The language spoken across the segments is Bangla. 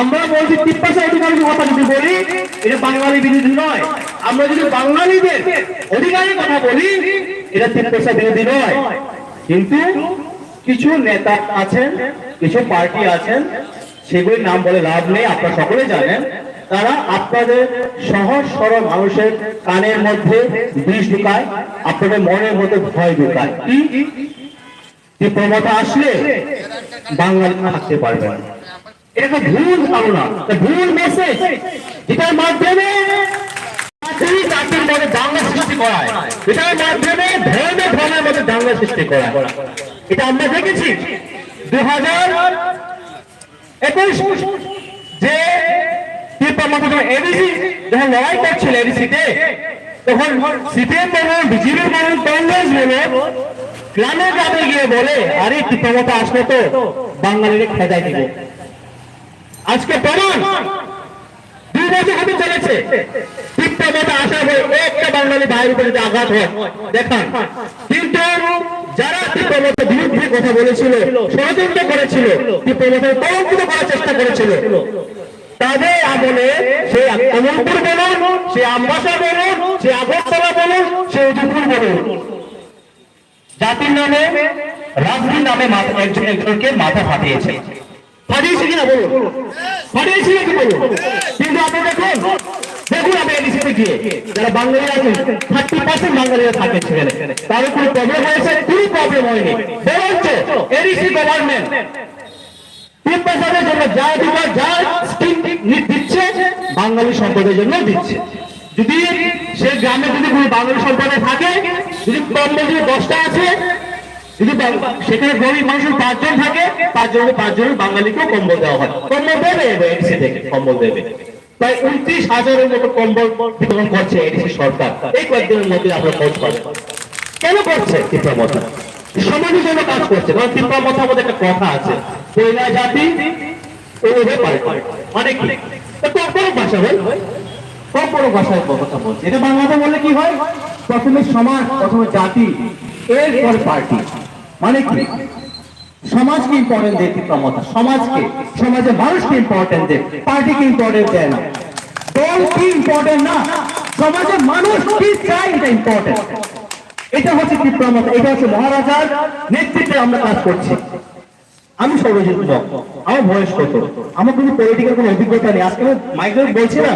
আমরা বলছি 53 অধিকারের কথা যদি বলি এটা বাঙালি বিরোধী নয়। আমরা যদি বাঙালিদের অধিকারের কথা বলি এটা 53 বিরোধী নয়। কিন্তু কিছু নেতা আছেন, কিছু পার্টি আছেন, সেগুলির নাম বলে লাভ নেই, আপনারা সকলে জানেন। তারা আপনাদের সহজ সরল মানুষের কানের মধ্যে বিষ ঢুকায়, আপনাদের মনের মধ্যে ভয় ঢুকায়। কি প্রবণতা আসলে বাঙালি থাকতে পারবে না। এটা ভুল ধারণা, ভুল মেসেজ, যেটার মাধ্যমে জাতির মধ্যে দাঙ্গা সৃষ্টি করায়, এটার মাধ্যমে ধর্মের মধ্যে দাঙ্গা সৃষ্টি করায়। এটা আমরা দেখেছি 2021 যে এডিসি যখন লড়াই করছিল এডিসিতে, তখন সিপিএম বলুন, বিজেপি বলুন, কংগ্রেস বলুন, গ্রামে গ্রামে গিয়ে বলে আরে ক্ষমতা আসলে তো বাঙালিকে খেদাই দিব। আজকে প্রমাণ 2 বছর হতে চলেছে ক্ষমতা আসার পরে একটা বাঙালি ভাইয়ের উপরে আঘাত হয় দেখান। কিন্তু যারা ক্ষমতার বিরুদ্ধে কথা বলেছিল, ষড়যন্ত্র করেছিল, ক্ষমতার কলঙ্কিত করার চেষ্টা করেছিল, তাদের আমলে সে কমলপুর বলুন, সে আমবাসা বলুন, সে আগরতলা বলুন, সে উদয়পুর বলুন, জাতির নামে রাজনীতির নামে একজনকে মাথা ফাটিয়েছে। ফাটিয়েছে কিনা বলুন, ফাটিয়েছে নাকি বলুন। কিন্তু আপনি দেখুন আপনি এডিসিতে গিয়ে যারা বাঙালি আছেন 30% বাঙালিরা থাকে সেখানে, তাদের কোনো প্রবলেম হয়েছে? কোনো প্রবলেম হয়নি। বরঞ্চ এডিসি গভর্নমেন্ট জন্য যা অধিকার, যা স্কিম দিচ্ছে বাঙালি সম্পদের জন্য দিচ্ছে। যদি সে গ্রামে যদি কোনো বাঙালি সম্প্রদায় থাকে, যদি কম্বল যদি 10টা আছে, যদি সেখানে গরিব মানুষের 5 জন থাকে, 5 জন বাঙালিকেও কম্বল দেওয়া হয়। কম্বল দেবে এডিসি থেকে, কম্বল দেবে। প্রায় 29,000-এর মতো কম্বল বিতরণ করছে এডিসি সরকার এই কয়েকদিনের মধ্যে। আমরা খোঁজ পাবো কেন করছে তীব্রমতা, সমাজের জন্য কাজ করছে। কারণ তীব্রমতার মধ্যে একটা কথা আছে, পয়লা জাতি মানে কি কম ভাষা হয়, কম বড় ভাষায় কথা বলছে। এটা বাংলাতে বললে কি হয়, প্রথমে সমাজ, প্রথমে জাতি, এরপর পার্টি। মানে কি সমাজকে ইম্পর্টেন্ট দেয় তীব্রমতা, সমাজকে, সমাজের মানুষকে ইম্পর্টেন্ট দেয়, পার্টিকে ইম্পর্টেন্ট দেয় না। দল কি ইম্পর্টেন্ট না, সমাজের মানুষ কি চাই এটা ইম্পর্টেন্ট। এটা হচ্ছে তীব্রমতা, এটা হচ্ছে মহারাজার নেতৃত্বে আমরা কাজ করছি। আমি সর্বজিৎ, আমার বয়স কত, আমার কোনো পলিটিক্যাল কোনো অভিজ্ঞতা নেই। আজকে মাইক্রো বলছি না,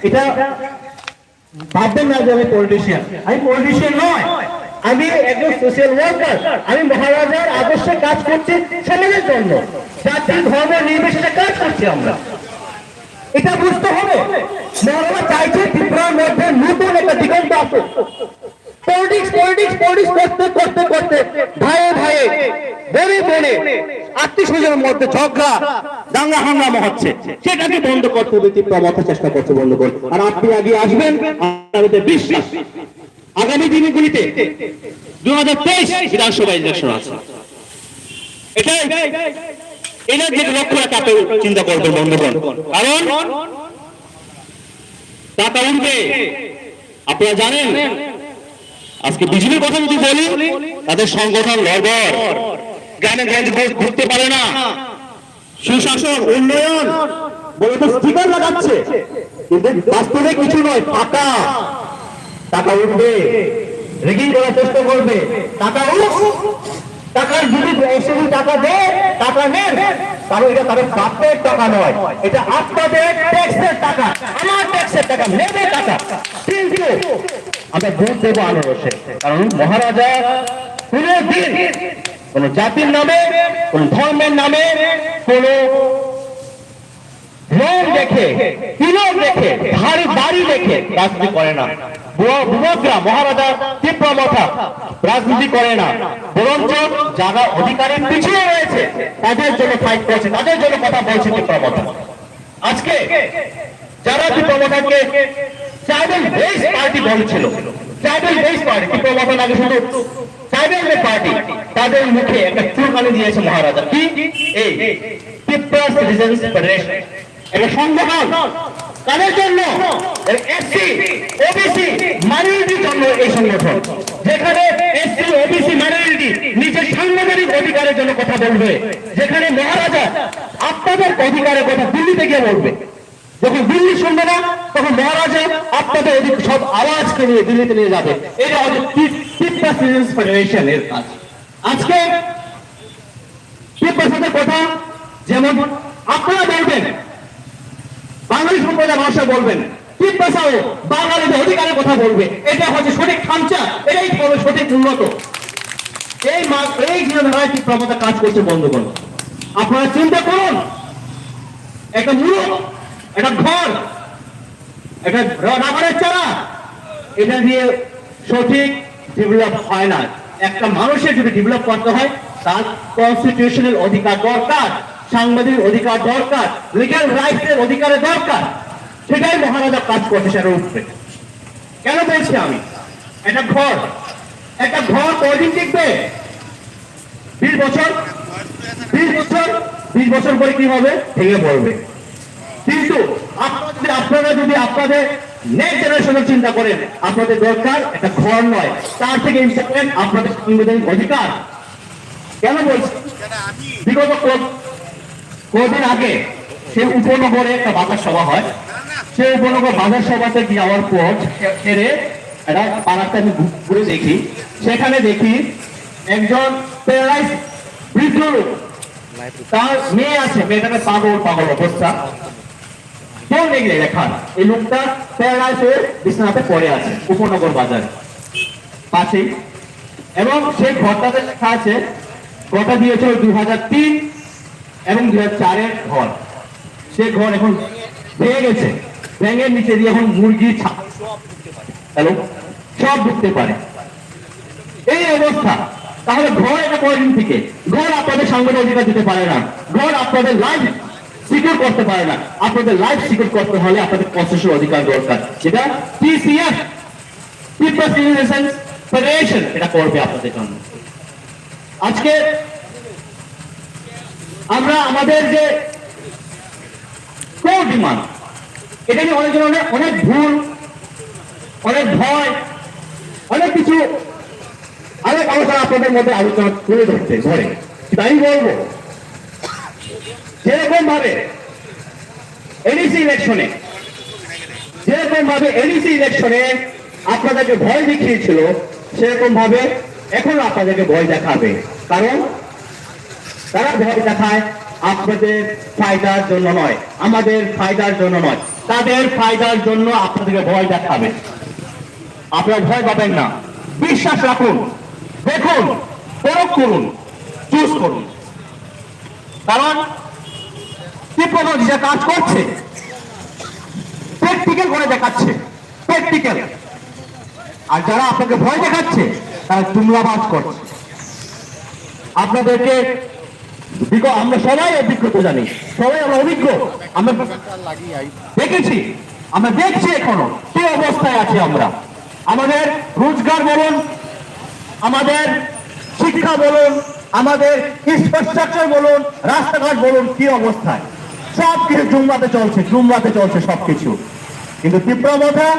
এটা ভাববেন না যে আমি পলিটিশিয়ান। আমি পলিটিশিয়ান নয়, আমি একজন সোশ্যাল ওয়ার্কার। আমি মহারাজার আদর্শে কাজ করছি সমাজের জন্য, জাতি ধর্ম নির্বিশেষে কাজ করছি আমরা। এটা বুঝতে হবে। মহারাজা চাইছে ত্রিপুরার মধ্যে নতুন একটা দিগন্ত আসুক। পলিটিক্স করতে করতে করতে ভাইয়ে ভাইয়ে, বনে বনে, আত্মীয়-স্বজনের মধ্যে ঝগড়া, দাঙ্গা হাঙ্গামা হচ্ছে, সেটাকে বন্ধ করতে হবে। তীব্রমতা চেষ্টা করতে বন্ধ করতে। আর আপনি আগে আসবেন, আমাদের বিশ্বাস আগামী দিনগুলিতে 2023 বিধানসভা ইলেকশন আছে। এটার দিকে লক্ষ্য রাখতে আপনি চিন্তা করবেন বন্ধুগণ। কারণ টাকা উঠবে। আপনারা জানেন আজকে বিজেপির কথা যদি বলি, তাদের সংগঠন লড়বড়, গ্রামে গ্রামে ঘুরতে পারে না, সুশাসন উন্নয়ন বলে তো স্টিকার লাগাচ্ছে, কিন্তু বাস্তবে কিছু নয়। টাকা উঠবে, রেগিং করার চেষ্টা করবে, টাকা টাকার যদি টাকা দেয়, টাকা নেন, কারণ এটা তাদের বাপের টাকা নয়, এটা আপনাদের ট্যাক্সের টাকা, আমার ট্যাক্সের টাকা, নেবে টাকা। কিন্তু আমরা ভোট দেবো আনারসে। কারণ মহারাজা কোনদিন কোন জাতির নামে, কোন ধর্মের নামে, কোন রং দেখে, তিলক দেখে, বাড়ি দেখে রাজনীতি করে না। মহারাজা তীব্রমতা রাজনীতি করে না, বরঞ্চ যারা অধিকারের পিছিয়ে রয়েছে তাদের জন্য ফাইট করছে, তাদের জন্য কথা বলছে তীব্রমতা। আজকে যারা তীব্রমতাকে ট্রাইবাল বেস পার্টি বলছিল, ট্রাইবাল বেস পার্টি, তীব্রমতা নাকি শুধু ট্রাইবাল পার্টি, তাদের মুখে একটা চুলকানি দিয়েছে মহারাজা। কি? এই পিপলস সিটিজেন্স ফেডারেশন, একটা সংগঠন, তাদের জন্য এসসি ওবিসি মাইনরিটির জন্য এই সংগঠন, যেখানে এসসি ওবিসি মাইনরিটি নিজের সাংবিধানিক অধিকারের জন্য কথা বলবে, যেখানে মহারাজা আপনাদের অধিকারের কথা দিল্লিতে গিয়ে বলবে। যখন দিল্লি শুনবে না তখন মহারাজা আপনাদের সব আওয়াজকে নিয়ে দিল্লিতে নিয়ে যাবে। এটা হচ্ছে তিব্বত সিটিজেন্স ফেডারেশনের কাজ। আজকে তিব্বতের কথা যেমন আপনারা বলবেন, বাঙালি সম্প্রদায়ের ভাষা বলবেন, তিব্বতাও বাঙালিদের অধিকারের কথা বলবে। এটা হচ্ছে সঠিক খামচা, এটাই হবে সঠিক উন্নত। এই চিন্তাধারায় তিব্বতা কাজ করছে বন্ধুগণ। আপনারা চিন্তা করুন, একটা মূলক, একটা ঘর, একটা রাবারের চারা, এটা দিয়ে সঠিক ডেভেলপ হয় না। একটা মানুষের যদি ডেভেলপ করতে হয় তার কনস্টিটিউশনাল অধিকার দরকার, সাংবিধানিক অধিকার দরকার, লিগ্যাল রাইটসের অধিকারের দরকার। সেটাই মহারাজা কাজ করছে সেটা উপরে। কেন বলছি আমি? একটা ঘর কয়দিন টিকবে? 20 বছর। 20 বছর পরে কি হবে? ভেঙে পড়বে। কিন্তু আপনারা যদি আপনাদের নেক্সট জেনারেশনের চিন্তা করেন, আপনাদের দরকার একটা ঘর নয়, তার থেকে ইম্পর্টেন্ট আপনাদের সাংবিধানিক অধিকার। কেন বলছি? বিগত কদিন আগে সে উপনগরে একটা বাজার সভা হয়। সে উপনগর বাজার সভাতে যাওয়ার পর ছেড়ে একটা পাড়াতে আমি ঘুরে দেখি, সেখানে দেখি একজন প্যারালাইজ বৃদ্ধ লোক, তার মেয়ে আছে, মেয়েটাকে পাগল অবস্থা। কেউ নেই লেখার, এই লোকটা প্যারালাইজ হয়ে বিছানাতে পড়ে আছে উপনগর বাজার পাশেই। এবং সেই ঘরটাতে লেখা আছে, ঘরটা দিয়েছে 2003 এবং 2004-এর ঘর। সে ঘর এখন ভেঙে গেছে, ভেঙে নিচে দিয়ে এখন মুরগি সব ঢুকতে পারে, এই অবস্থা। তাহলে ঘর এটা কয়দিন থেকে? ঘর আপনাদের সাংবিধানিক অধিকার দিতে পারে না, ঘর আপনাদের লাইফ সিকিউর করতে পারে না। আপনাদের লাইফ সিকিউর করতে হলে আপনাদের কনস্টিটিউশনাল অধিকার দরকার, যেটা টিসিএফ, তিব্বত সিটিজেন্স ফেডারেশন, এটা করবে আপনাদের জন্য। আজকে আমরা আমাদের যে কোর ডিমান্ড, এটা নিয়ে অনেক ভুল, অনেক ভয়, অনেক কিছু অনেক আলোচনা আপনাদের মধ্যে আলোচনা তুলে ধরতে ধরে। তাই বলবো, যেরকম ভাবে এডিসি ইলেকশনে আপনাদেরকে ভয় দেখিয়েছিল, সেরকম ভাবে এখন আপনাদেরকে ভয় দেখাবে। কারণ তারা ভয় দেখায় আপনাদের ফায়দার জন্য নয়, আমাদের ফায়দার জন্য নয়, তাদের ফায়দার জন্য আপনাদেরকে ভয় দেখাবে। আপনারা ভয় পাবেন না, বিশ্বাস রাখুন, দেখুন, পরখ করুন, চুজ করুন। কারণ তিব্বত যে কাজ করছে প্র্যাকটিক্যাল করে দেখাচ্ছে, প্র্যাকটিক্যাল। আর যারা আপনাকে ভয় দেখাচ্ছে তারা জুমলাবাজ করছে। আপনাদেরকে আমরা সবাই অভিজ্ঞতা জানি, সবাই আমরা অভিজ্ঞ, আমরা দেখেছি, আমরা দেখছি এখনো কি অবস্থায় আছি আমরা। আমাদের রোজগার বলুন, আমাদের শিক্ষা বলুন, আমাদের ইনফ্রাস্ট্রাকচার বলুন, রাস্তাঘাট বলুন, কি অবস্থায়। সবকিছু জুমলাতে চলছে সবকিছু। কিন্তু তিব্বতা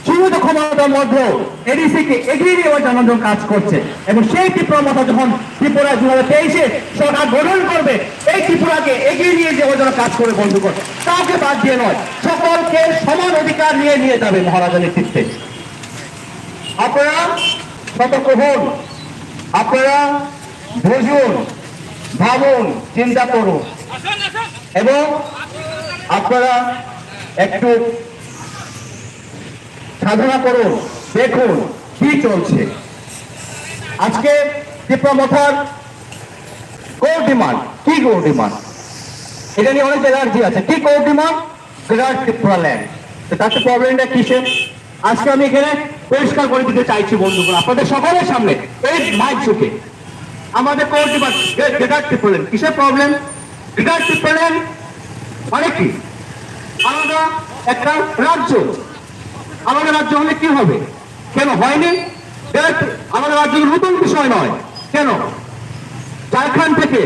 সীমিত ক্ষমতার মধ্যেও এডিসিকে এগিয়ে নিয়ে যাওয়ার জন্য কাজ করছে। এবং সেই তিব্বতা যখন ত্রিপুরা 2023-এ সরকার গঠন করবে, এই ত্রিপুরাকে এগিয়ে নিয়ে যাওয়ার জন্য কাজ করে বন্ধুগণ, কাউকে বাদ দিয়ে নয়, সকলকে সমান অধিকার নিয়ে যাবে মহারাজা নেতৃত্বে। আপনারা সতর্ক হন, আপনারা বুঝুন, ভাবুন, চিন্তা করুন এবং আপনারা একটু সাধনা করুন, দেখুন কি চলছে। আজকে তিব্বতার কোর ডিমান্ড কি? কোর ডিমান্ড এটা নিয়ে অনেক এলার্জি আছে। কি core demand? Greater Tripura land. তার প্রবলেমটা কিসের? আজকে আমি এখানে পরিষ্কার করে দিতে চাইছি বন্ধুগণ, আপনাদের সকলের সামনে এই মাইক ঝুঁকে। আমাদের core demand greater Tripura land. কিসের প্রবলেম? গ্রেটার ত্রিপুরা ল্যান্ড মানে কি? আলাদা একটা রাজ্য। আমাদের রাজ্য হলে কি হবে? কেন হয়নি? আমাদের রাজ্য নতুন বিষয় নয়। কেন? ঝাড়খণ্ড থেকে,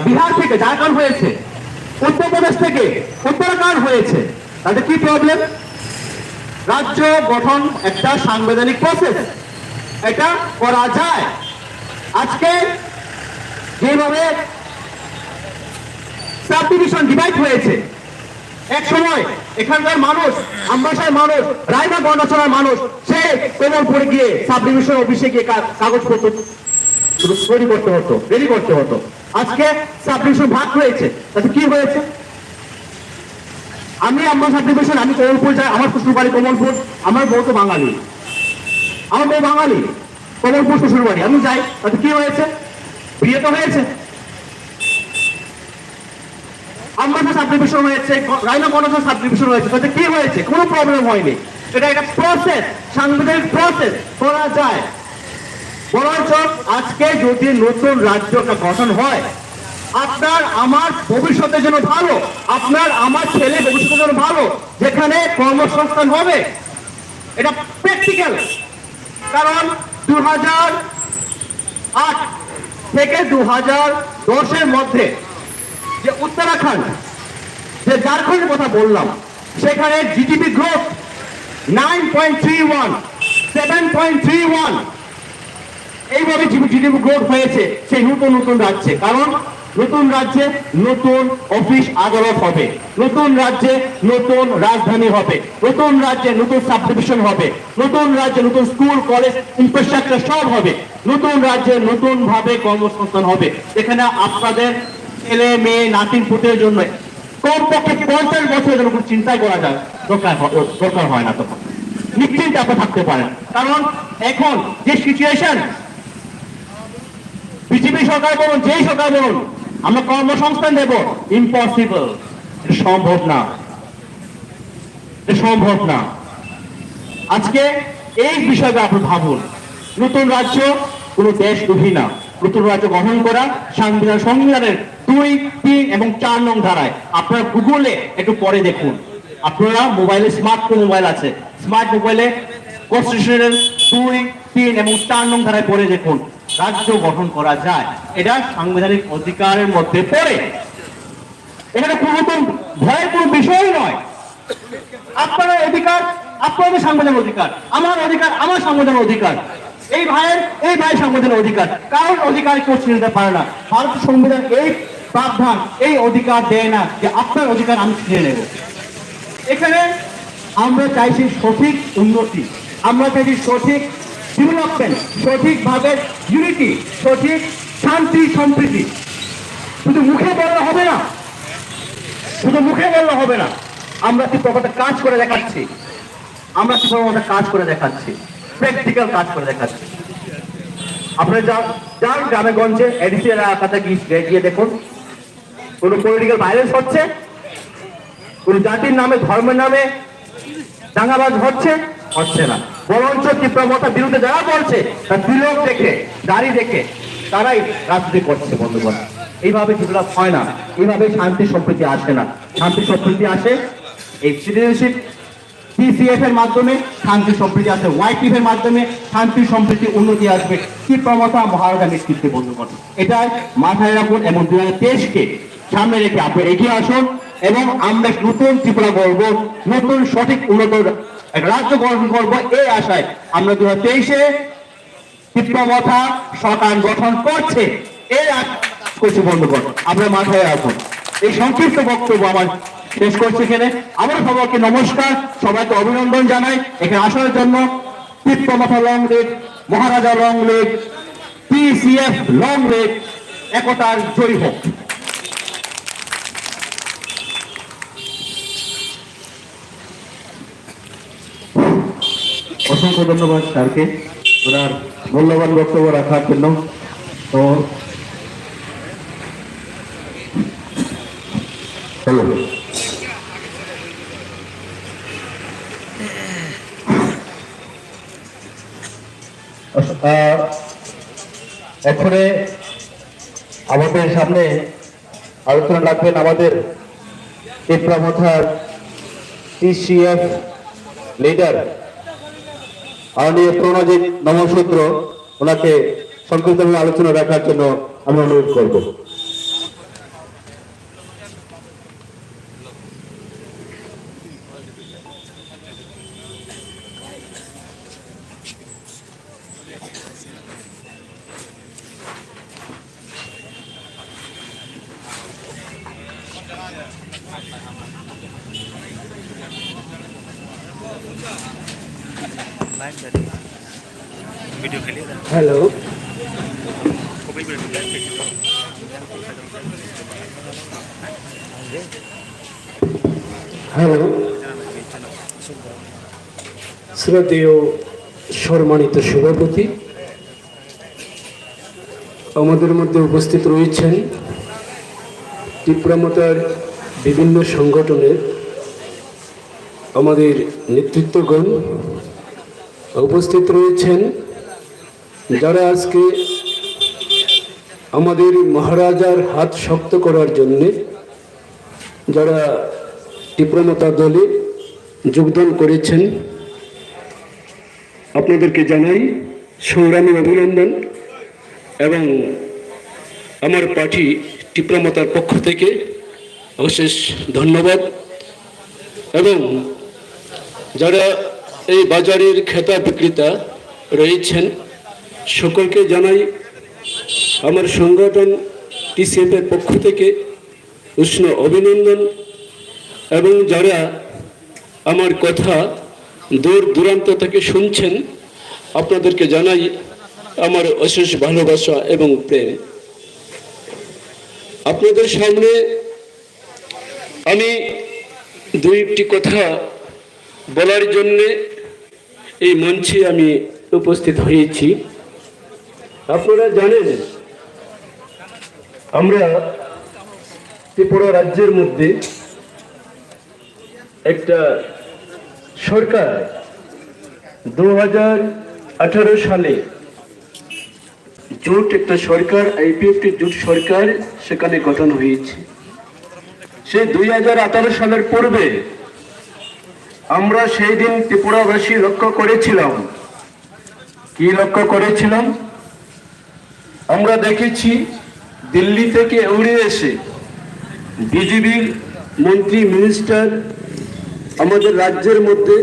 বিহার থেকে ঝাড়খণ্ড হয়েছে, উত্তরপ্রদেশ থেকে উত্তরাখণ্ড হয়েছে, তাদের কি প্রবলেম? রাজ্য গঠন একটা সাংবিধানিক প্রসেস, এটা করা যায়। আজকে যেভাবে সাব ডিভিশন ডিভাইড হয়েছে, এক সময় এখানকার মানুষ, আমবাসার মানুষ, রায়না গণচলার মানুষ, সে কোমলপুরে গিয়ে সাব ডিভিশন অফিসে গিয়ে কাগজপত্র রেডি করতে হতো। আজকে সাব ডিভিশন ভাগ হয়েছে, তাতে কি হয়েছে? আমি আমার সাব ডিভিশন, আমি কোমলপুর যাই, আমার শ্বশুর বাড়ি কোমলপুর, আমার বউ তো বাঙালি, আমার বউ বাঙালি, কোমলপুর শ্বশুর বাড়ি, আমি যাই, তাতে কি হয়েছে? বিয়ে তো হয়েছে। আমার সাব ডিভিশন হয়েছে, রায়না গণচলা সাব ডিভিশন হয়েছে, তাতে কি হয়েছে? কোনো প্রবলেম হয়নি। এটা একটা প্রসেস, সাংবিধানিক প্রসেস, করা যায়। বরঞ্চ আজকে যদি নতুন রাজ্যটা গঠন হয়, আপনার আমার ভবিষ্যতের জন্য ভালো, আপনার আমার ছেলে ভবিষ্যতের জন্য ভালো, যেখানে কর্মসংস্থান হবে। এটা প্র্যাকটিক্যাল। কারণ 2008 থেকে 2010-এর মধ্যে যে উত্তরাখণ্ড, যে ঝাড়খণ্ডের কথা বললাম, সেখানে জিডিপি গ্রোথ 9.31, 7.31 এইভাবে জিডিপি গ্রোথ হয়েছে সেই নতুন নতুন রাজ্যে। কারণ নতুন রাজ্যে নতুন অফিস আদালত হবে, নতুন রাজ্যে নতুন রাজধানী হবে, নতুন রাজ্যে নতুন সাব ডিভিশন হবে, নতুন রাজ্যে নতুন স্কুল কলেজ ইনফ্রাস্ট্রাকচার সব হবে, নতুন রাজ্যে নতুন ভাবে কর্মসংস্থান হবে, যেখানে আপনাদের ছেলে মেয়ে নাতিন পুতের জন্য কমপক্ষে 50 বছরের জন্য কোনো চিন্তাই করা যায় দরকার হয় না। তখন নিশ্চিন্তে আপনি থাকতে পারেন। কারণ এখন যে সিচুয়েশন, বিজেপি সরকার বলুন, যেই সরকার বলুন, আমরা কর্মসংস্থান দেব, ইম্পসিবল, সম্ভব না, সম্ভব না। আজকে এই বিষয়টা আপনি ভাবুন, নতুন রাজ্য কোন দেশ দুহি না, নতুন রাজ্য গঠন করা সংবিধানের 2, 3 এবং 4 নং ধারায়। আপনারা গুগলে একটু পরে দেখুন, আপনারা মোবাইলে স্মার্ট মোবাইল আছে, স্মার্ট মোবাইলে কনস্টিটিউশনের 2, 3 এবং 4 নং ধারায় পড়ে দেখুন, রাজ্য গঠন করা যায়। এটা সাংবিধানিক অধিকারের মধ্যে পড়ে। এখানে কোনো ভয়ের কোনো বিষয় নয়। আপনার অধিকার, আপনাদের সাংবিধানিক অধিকার, আমার অধিকার, আমার সাংবিধানিক অধিকার, এই ভাইয়ের সাংবিধানিক অধিকার, কারণ অধিকার কেউ ছিনে নিতে পারে না। ভারতের সংবিধান এই প্রাবধান, এই অধিকার দেয় না যে আপনার অধিকার আমি ছিনে নেব। এখানে আমরা চাইছি সঠিক উন্নতি, আমরা চাইছি সঠিক ডেভেলপমেন্ট, সঠিকভাবে ইউনিটি, সঠিক শান্তি সম্প্রীতি। শুধু মুখে বললে হবে না, শুধু মুখে বললে হবে না, আমরা কি প্রকৃত কাজ করে দেখাচ্ছি, আমরা কি প্রকৃত কাজ করে দেখাচ্ছি, প্র্যাকটিক্যাল কাজ করে দেখাচ্ছি। আপনারা যান গ্রামে গঞ্জে এডিসি এলাকাতে গিয়ে দেখুন, কোন পলিটিক্যাল ভায়োলেন্স হচ্ছে, কোন জাতির নামে ধর্মের নামে দাঙ্গাবাজ হচ্ছে না। বরঞ্চ তীব্রতার বিরুদ্ধে যারা বলছে তার তিলক দেখে, দাড়ি দেখে তারাই রাজনীতি করছে। বন্ধুগণ, এইভাবে ডেভেলপ হয় না, এইভাবে শান্তি সম্প্রীতি আসে না। শান্তি সম্প্রীতি আসে এই সিটিজেনশিপ PCF এর মাধ্যমে, শান্তি সম্প্রীতি আসে YPF এর মাধ্যমে, শান্তি সম্প্রীতি উন্নতি আসবে তীব্রতা মহারাজা নেতৃত্বে। বন্ধুগণ, এটাই মাথায় রাখুন এবং 2023-কে সামনে রেখে আপনি এগিয়ে আসুন এবং আমরা নতুন ত্রিপুরা গড়ব, নতুন সঠিক উন্নত রাজ্য গঠন করবো। এই আশায় আমরা 2023-এ তীব্রতা সরকার গঠন করছে, এই করছি। বন্ধুগণ, আপনারা মাথায় রাখুন। এই সংক্ষিপ্ত বক্তব্য আমার শেষ করছি এখানে। আমরা সবাইকে নমস্কার, সবাইকে অভিনন্দন জানাই এখানে আসার জন্য। তীব্রতা long live, Maharaja long live, PCF long live, একতার জয় হোক। অসংখ্য ধন্যবাদ স্যারকে ওনার মূল্যবান বক্তব্য রাখার জন্য। তো হ্যালো, এক্ষণে আমাদের সামনে আলোচনা রাখবেন আমাদের তীব্রতার PCF লিডার মাননীয় প্রণজিৎ নমসূত্র। ওনাকে সংক্ষিপ্তভাবে আলোচনা রাখার জন্য আমি অনুরোধ করব। হ্যালো, হ্যালো, শ্রদ্ধেয় সম্মানিত সভাপতি, আমাদের মধ্যে উপস্থিত রয়েছেন ত্রিপুরামাতার বিভিন্ন সংগঠনের আমাদের নেতৃত্বগণ, উপস্থিত রয়েছেন যারা আজকে আমাদের মহারাজার হাত শক্ত করার জন্যে যারা ত্রিপুরামাতা দলে যোগদান করেছেন, আপনাদেরকে জানাই সংগ্রামী অভিনন্দন এবং আমার পার্টি ত্রিপুরামাতার পক্ষ থেকে অশেষ ধন্যবাদ। এবং যারা এই বাজারের ক্রেতা বিক্রেতা রয়েছেন সকলকে জানাই আমার সংগঠন টিসিএফ এর পক্ষ থেকে উষ্ণ অভিনন্দন। এবং যারা আমার কথা দূর দূরান্ত থেকে শুনছেন আপনাদেরকে জানাই আমার অশেষ ভালোবাসা এবং প্রেম। আপনাদের সামনে আমি দুই একটি কথা বলার জন্যে এই মঞ্চে আমি উপস্থিত হয়েছি। আপনারা জানেন আমরা ত্রিপুরা রাজ্যের মধ্যে একটা সরকার 2018 সালে জোট একটা সরকার আইপিএফটি জোট সরকার সেখানে গঠন হয়েছে। সেই 2018 সালের পূর্বে আমরা সেই দিন ত্রিপুরাবাসী লক্ষ্য করেছিলাম। কি লক্ষ্য করেছিলাম? আমরা দেখেছি দিল্লি থেকে উড়ে এসে বিজেপির মন্ত্রী মিনিস্টার আমাদের রাজ্যের মধ্যে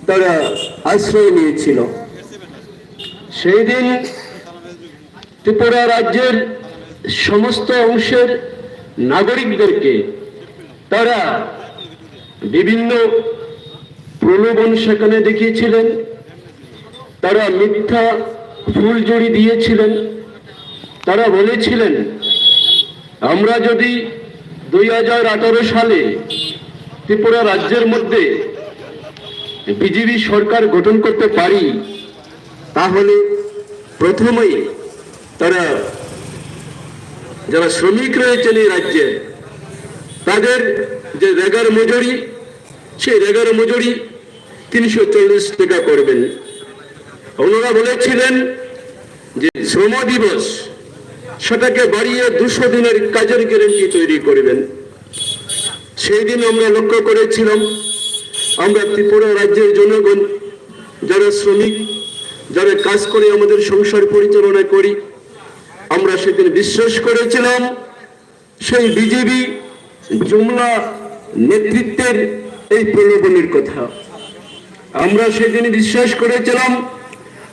তারা আশ্রয় নিয়েছিল। সেই দিন ত্রিপুরা রাজ্যের সমস্ত অংশের নাগরিকদেরকে তারা বিভিন্ন প্রলোভন সেখানে দেখিয়েছিলেন, তারা মিথ্যা ফুলঝুরি দিয়েছিলেন। তারা বলেছিলেন আমরা যদি 2018 সালে ত্রিপুরা রাজ্যের মধ্যে বিজেপি সরকার গঠন করতে পারি তাহলে প্রথমেই তারা যারা শ্রমিক রয়েছেন এই রাজ্যে তাদের যে রেগার মজুরি সেই রেগার মজুরি 340 টাকা করবেন। ওনারা বলেছিলেন যে শ্রম দিবস সেটাকে বাড়িয়ে 200 দিনের কাজের গ্যারান্টি তৈরি করবেন। সেই দিন আমরা লক্ষ্য করেছিলাম আমরা ত্রিপুরা রাজ্যের জনগণ যারা শ্রমিক যারা কাজ করে আমাদের সংসার পরিচালনা করি আমরা সেদিন বিশ্বাস করেছিলাম সেই বিজেপি জুমলা নেতৃত্বের এই প্রলোভনের কথা। আমরা সেদিন বিশ্বাস করেছিলাম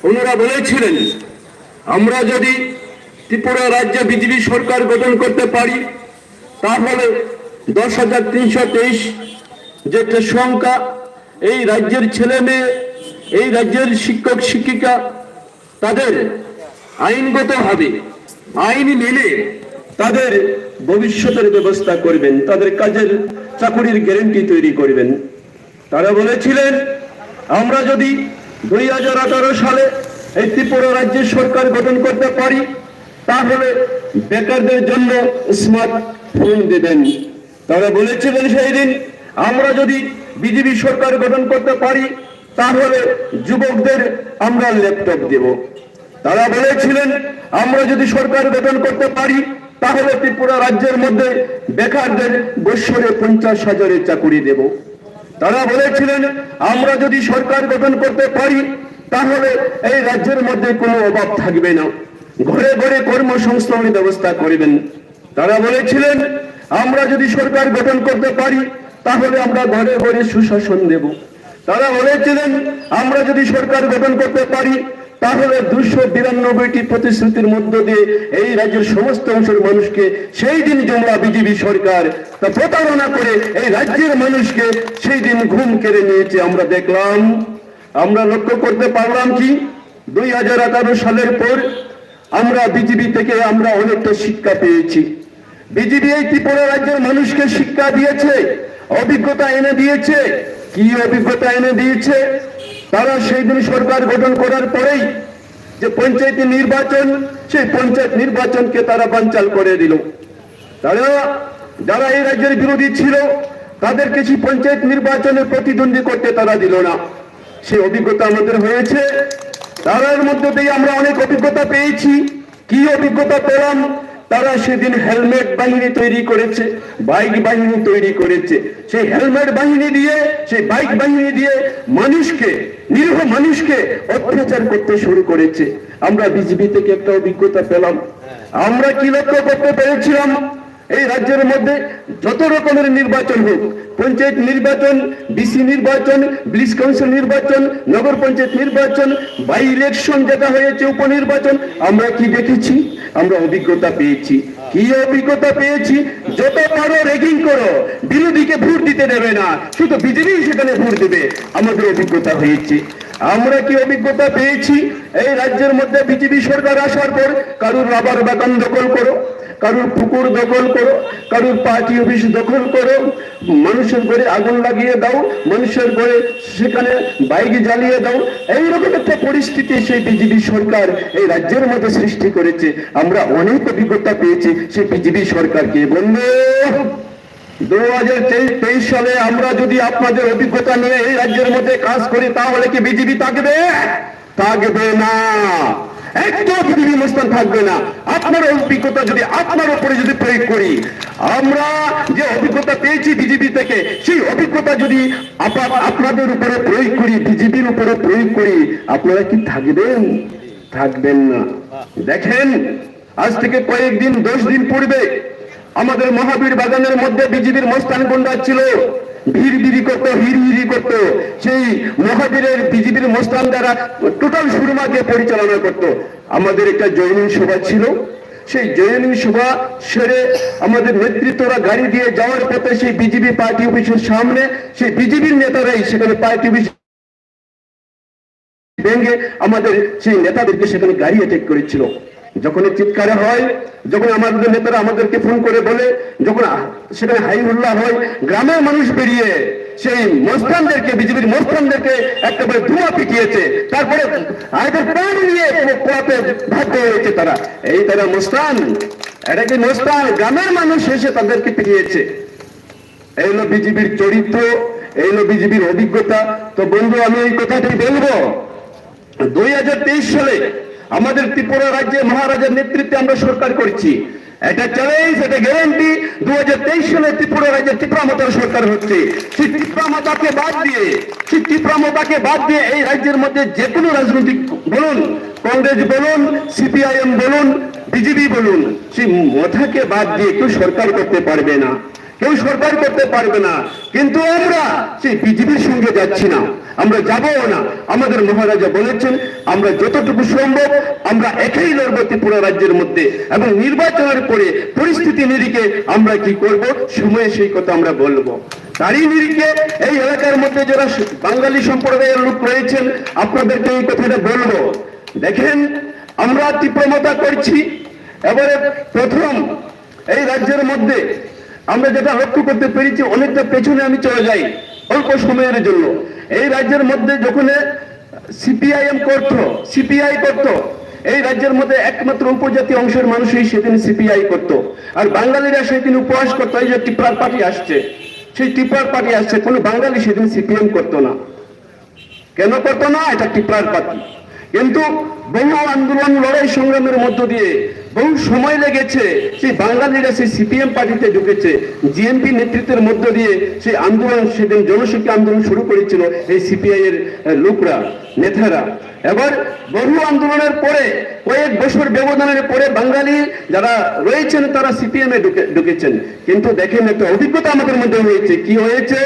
ওনারা বলেছিলেন আমরা যদি ত্রিপুরা রাজ্যে বিজেপি সরকার গঠন করতে পারি তাহলে 10,323 যে একটা সংখ্যা এই রাজ্যের ছেলে মেয়ে এই রাজ্যের শিক্ষক শিক্ষিকা তাদের আইনগতভাবে আইন মেনে তাদের ভবিষ্যতের ব্যবস্থা করবেন, তাদের কাজের চাকরির গ্যারান্টি তৈরি করবেন। তারা বলেছিলেন আমরা যদি 2018 সালে এই ত্রিপুরা রাজ্যের সরকার গঠন করতে পারি তাহলে বেকারদের জন্য স্মার্ট ফোন দেবেন। তারা বলেছিলেন সেই দিন আমরা যদি বিজেপি সরকার গঠন করতে পারি তাহলে যুবকদের আমরা ল্যাপটপ দেব। তারা বলেছিলেন আমরা যদি সরকার গঠন করতে পারি তাহলে ত্রিপুরা রাজ্যের মধ্যে বেকারদের বৎসরে 50,000 চাকরি দেব। তারা বলেছিলেন আমরা যদি সরকার গঠন করতে পারি তাহলে এই রাজ্যের মধ্যে কোনো অভাব থাকবে না, ঘরে ঘরে কর্মসংস্থানের ব্যবস্থা করবেন। তারা বলেছিলেন আমরা যদি সরকার গঠন করতে পারি তাহলে আমরা ঘরে ঘরে সুশাসন দেব। তারা বলেছিলেন আমরা যদি সরকার গঠন করতে পারি তাহলে 292টি প্রতিশ্রুতির মধ্য দিয়ে এই রাজ্যের সমস্ত অংশের মানুষকে সেই দিন জমলা বিজেপি সরকার তা প্রতারণা করে এই রাজ্যের মানুষকে সেই দিন ঘুম কেড়ে নিয়েছে। আমরা দেখলাম, আমরা লক্ষ্য করতে পারলাম কি 2018 সালের পর আমরা বিজেপি থেকে আমরা অনেকটা শিক্ষা পেয়েছি। বিজেপি এই ত্রিপুরা রাজ্যের মানুষকে শিক্ষা দিয়েছে, অভিজ্ঞতা এনে দিয়েছে। কি অভিজ্ঞতা এনে দিয়েছে? তারা সেই দিন সরকার গঠন করার পরেই যে পঞ্চায়েত নির্বাচন, সেই পঞ্চায়েত নির্বাচনকে তারা বানচাল করে দিল। তারা যারা এই রাজ্যের বিরোধী ছিল তাদের কিছু পঞ্চায়েত নির্বাচনে প্রতিদ্বন্দ্বী করতে তারা দিল না। সেই অভিজ্ঞতা আমাদের হয়েছে। তার মধ্যে দিয়ে আমরা অনেক অভিজ্ঞতা পেয়েছি। কি অভিজ্ঞতা পেলাম? তারা সেদিন হেলমেট বাহিনী তৈরি করেছে, বাইক বাহিনী তৈরি করেছে। সেই হেলমেট বাহিনী দিয়ে, সেই বাইক বাহিনী দিয়ে মানুষকে, নিরীহ মানুষকে অত্যাচার করতে শুরু করেছে। আমরা বিজেপি থেকে একটা অভিজ্ঞতা পেলাম। আমরা কি লক্ষ্য করতে পেরেছিলাম? এই রাজ্যের মধ্যে যত রকমের নির্বাচন হোক, পঞ্চায়েত নির্বাচন, ডিসি নির্বাচন, ব্লিচ কাউন্সিল নির্বাচন, নগর পঞ্চায়েত নির্বাচন, বাই ইলেকশন যেটা হয়েছে, উপনির্বাচন, আমরা কি দেখেছি? আমরা অভিজ্ঞতা পেয়েছি। কি অভিজ্ঞতা পেয়েছি? যত পারো রেগিং করো, বিরোধীকে ভোট দিতে দেবে না, শুধু বিজেপি সেখানে ভোট দেবে। আমাদের অভিজ্ঞতা হয়েছে। আমরা কি অভিজ্ঞতা পেয়েছি? এই রাজ্যের মধ্যে বিজেপি সরকার আসার পর কারুর রাবার বাগান দখল করো, কারুর পুকুর দখল করো, কারুর পার্টি অফিস দখল করো, মানুষের ঘরে আগুন লাগিয়ে দাও, মানুষের ঘরে সেখানে বাইক জ্বালিয়ে দাও। এইরকম একটা পরিস্থিতি সেই বিজেপি সরকার এই রাজ্যের মধ্যে সৃষ্টি করেছে। আমরা অনেক অভিজ্ঞতা পেয়েছি সেই বিজেপি সরকারকে। বন্ধু, 2023 সালে আমরা যদি আপনাদের অভিজ্ঞতা নিয়ে এই রাজ্যের মধ্যে কাজ করি তাহলে কি বিজেপি থাকবে? থাকবে না। একটু বিজেপি অনুষ্ঠান থাকবে না। আপনার অভিজ্ঞতা যদি আপনার উপরে যদি প্রয়োগ করি, আমরা যে অভিজ্ঞতা পেয়েছি বিজেপি থেকে, সেই অভিজ্ঞতা যদি আপনাদের উপরে প্রয়োগ করি, বিজেপির উপরে প্রয়োগ করি, আপনারা কি থাকবেন? থাকবেন না। দেখেন, আজ থেকে কয়েকদিন 10 দিন পূর্বে আমাদের মহাবীর বাগানের মধ্যে বিজেপির মস্তান গুন্ডা ছিল, ভিড় করতো, হিড় করতো। সেই মহাবীরের বিজেপির মস্তান দ্বারা টোটাল সুরমাকে পরিচালনা করতো। আমাদের একটা জয়নিং সভা ছিল। সেই জয়নিং সভা সেরে আমাদের নেতৃত্বরা গাড়ি দিয়ে যাওয়ার পথে সেই বিজেপি পার্টি অফিসের সামনে সেই বিজেপির নেতারাই সেখানে পার্টি অফিস ভেঙে আমাদের সেই নেতাদেরকে সেখানে গাড়ি অ্যাটাক করেছিল। যখন চিৎকার হয়, যখন আমাদের নেতারা আমাদেরকে ফোন করে বলে, যখন সেখানে হাই হুল্লা হয়, গ্রামের মানুষ বেরিয়ে সেই মস্তানদেরকে, বিজেপির মস্তানদেরকে একেবারে ধোঁয়া পিটিয়েছে। তারপরে আগে প্রাণ নিয়ে কোয়াতে ভাবতে হয়েছে তারা। এই তারা মস্তান, এটা কি মস্তান? গ্রামের মানুষ এসে তাদেরকে পিটিয়েছে। এই হলো বিজেপির চরিত্র, এই হলো বিজেপির অভিজ্ঞতা। তো বন্ধু, আমি এই কথাটাই বলবো, 2023 সালে আমাদের ত্রিপুরা রাজ্যে মহারাজার নেতৃত্বে আমরা সরকার করছি। এটা চ্যালেঞ্জ, এটা গ্যারান্টি। 2023 সালে ত্রিপুরা রাজ্যে ত্রিপুরা মাতার সরকার হচ্ছে। সেই ত্রিপুরা মাতাকে বাদ দিয়ে এই রাজ্যের মধ্যে যে কোনো রাজনৈতিক বলুন, কংগ্রেস বলুন, সিপিআইএম বলুন, বিজেপি বলুন, সেই মাথাকে বাদ দিয়ে কেউ সরকার করতে পারবে না, কেউ সরকার করতে পারবে না। কিন্তু আমরা সেই বিজেপির সঙ্গে যাচ্ছি না, আমরা যাবও না। আমাদের মহারাজা বলেছেন আমরা যতটুকু সম্ভব আমরা একাই লড়বো ত্রিপুরা রাজ্যের মধ্যে, এবং নির্বাচনের পরে পরিস্থিতি নিরিখে আমরা কি করব, সময়ে সেই কথা আমরা বলবো। তারই নিরিখে এই এলাকার মধ্যে যারা বাঙালি সম্প্রদায়ের লোক রয়েছেন আপনাদেরকে এই কথাটা বলবো। দেখেন, আমরা তীব্রমতা করছি। এবারে প্রথম এই রাজ্যের মধ্যে আমরা যেটা লক্ষ্য করতে পেরেছি, অনেকটা পেছনে আমি চলে যাই অল্প সময়ের জন্য। এই রাজ্যের মধ্যে যখন সিপিআইএম করতো, সিপিআই করতো, এই রাজ্যের মধ্যে একমাত্র উপজাতি অংশের মানুষই সেদিন সিপিআই করতো, আর বাঙালিরা সেদিন উপহাস করতো। এই যে টিপ্রার পার্টি আসছে, সেই টিপ্রার পার্টি আসছে, কোনো বাঙালি সেদিন সিপিএম করতো না। কেন করতো না? এটা টিপ্রার পার্টি। কিন্তু বহু আন্দোলন, লড়াই সংগ্রামের মধ্য দিয়ে বহু সময় লেগেছে সেই বাঙালিরা সেই সিপিএম পার্টিতে ঢুকেছে। জিএমপি নেতৃত্বের মধ্য দিয়ে সেই আন্দোলন, সেদিন জনশক্তি আন্দোলন শুরু করেছিল এই সিপিআই এর লোকরা, নেতারা। এবার বহু আন্দোলনের পরে কয়েক বছর ব্যবধানের পরে বাঙালি যারা রয়েছেন তারা সিপিএম এ ঢুকেছেন। কিন্তু দেখেন একটা অভিজ্ঞতা আমাদের মধ্যে হয়েছে, কি হয়েছে,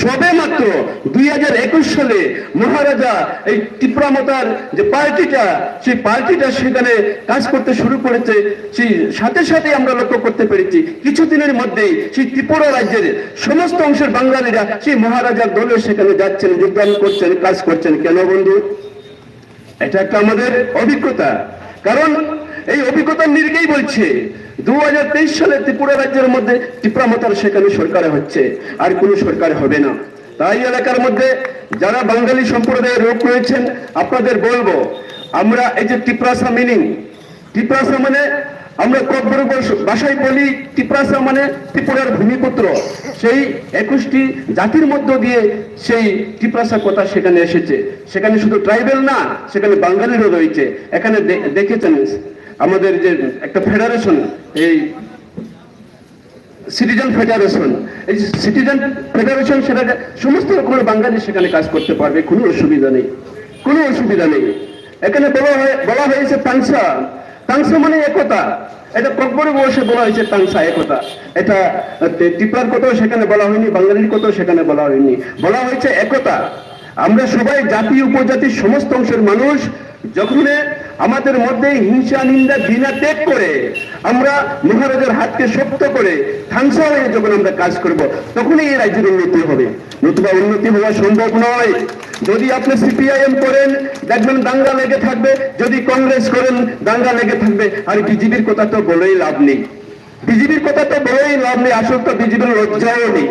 সবে মাত্র 2021 সালে মহারাজা এই তীব্রমতার যে পার্টিটা, সেই পার্টিটা সেখানে কাজ করতে শুরু করেছে। সেই সাথে সাথে আমরা লক্ষ্য করতে পেরেছি কিছুদিনের মধ্যেই সেই ত্রিপুরা রাজ্যের সমস্ত অংশের বাঙালিরা সেই মহারাজার দলে সেখানে যাচ্ছেন, যোগদান করছেন, কাজ করছেন। কেন বন্ধু? এটা একটা আমাদের অভিজ্ঞতা। কারণ এই অভিজ্ঞতার নিরিখেই বলছে 2023 সালে ত্রিপুরা রাজ্যের মধ্যে তীব্রমতার সেখানে সরকার হচ্ছে, আর কোন সরকার হবে না। তাই এলাকার মধ্যে যারা বাঙালি সম্প্রদায়ের লোক রয়েছেন আপনাদের বলবো, আমরা এই যে টিপ্রাসা মিনিং, টিপ্রাসা মানে আমরা কব্বর ভাষায় বলি টিপ্রাসা মানে ত্রিপুরার ভূমিপুত্র। সেই 21টি জাতির মধ্য দিয়ে সেই টিপ্রাসা কথা সেখানে এসেছে। সেখানে শুধু ট্রাইবেল না, সেখানে বাঙালিরও রয়েছে। এখানে দেখেছেন আমাদের যে একটা ফেডারেশন, এই সিটিজেন ফেডারেশন, এই সিটিজেন ফেডারেশন, সেটা সমস্ত রকমের বাঙালি সেখানে কাজ করতে পারবে, কোনো অসুবিধা নেই, কোনো অসুবিধা নেই। এখানে বলা হয়েছে তাংসা, তাংসা মানে একতা। এটা ককবরে বসে বলা হয়েছে তাংসা, একতা। এটা টিপার কথাও সেখানে বলা হয়নি, বাঙালির কথাও সেখানে বলা হয়নি, বলা হয়েছে একতা। আমরা সবাই জাতি উপজাতির সমস্ত অংশের মানুষ যখন আমাদের মধ্যে হিংসা নিন্দা ঘৃণা ত্যাগ করে আমরা মহারাজার হাতকে শক্ত করে থাংসা হয়ে যখন আমরা কাজ করব, তখনই এই রাজ্যের উন্নতি হবে। নতুবা উন্নতি হওয়া সম্ভব নয়। যদি আপনি সিপিআইএম করেন দেখবেন দাঙ্গা লেগে থাকবে, যদি কংগ্রেস করেন দাঙ্গা লেগে থাকবে। আর বিজেপির কথা তো বলেই লাভ নেই, বিজেপির কথা তো বলেই লাভ নেই। আসল তো বিজেপির লজ্জাও নেই,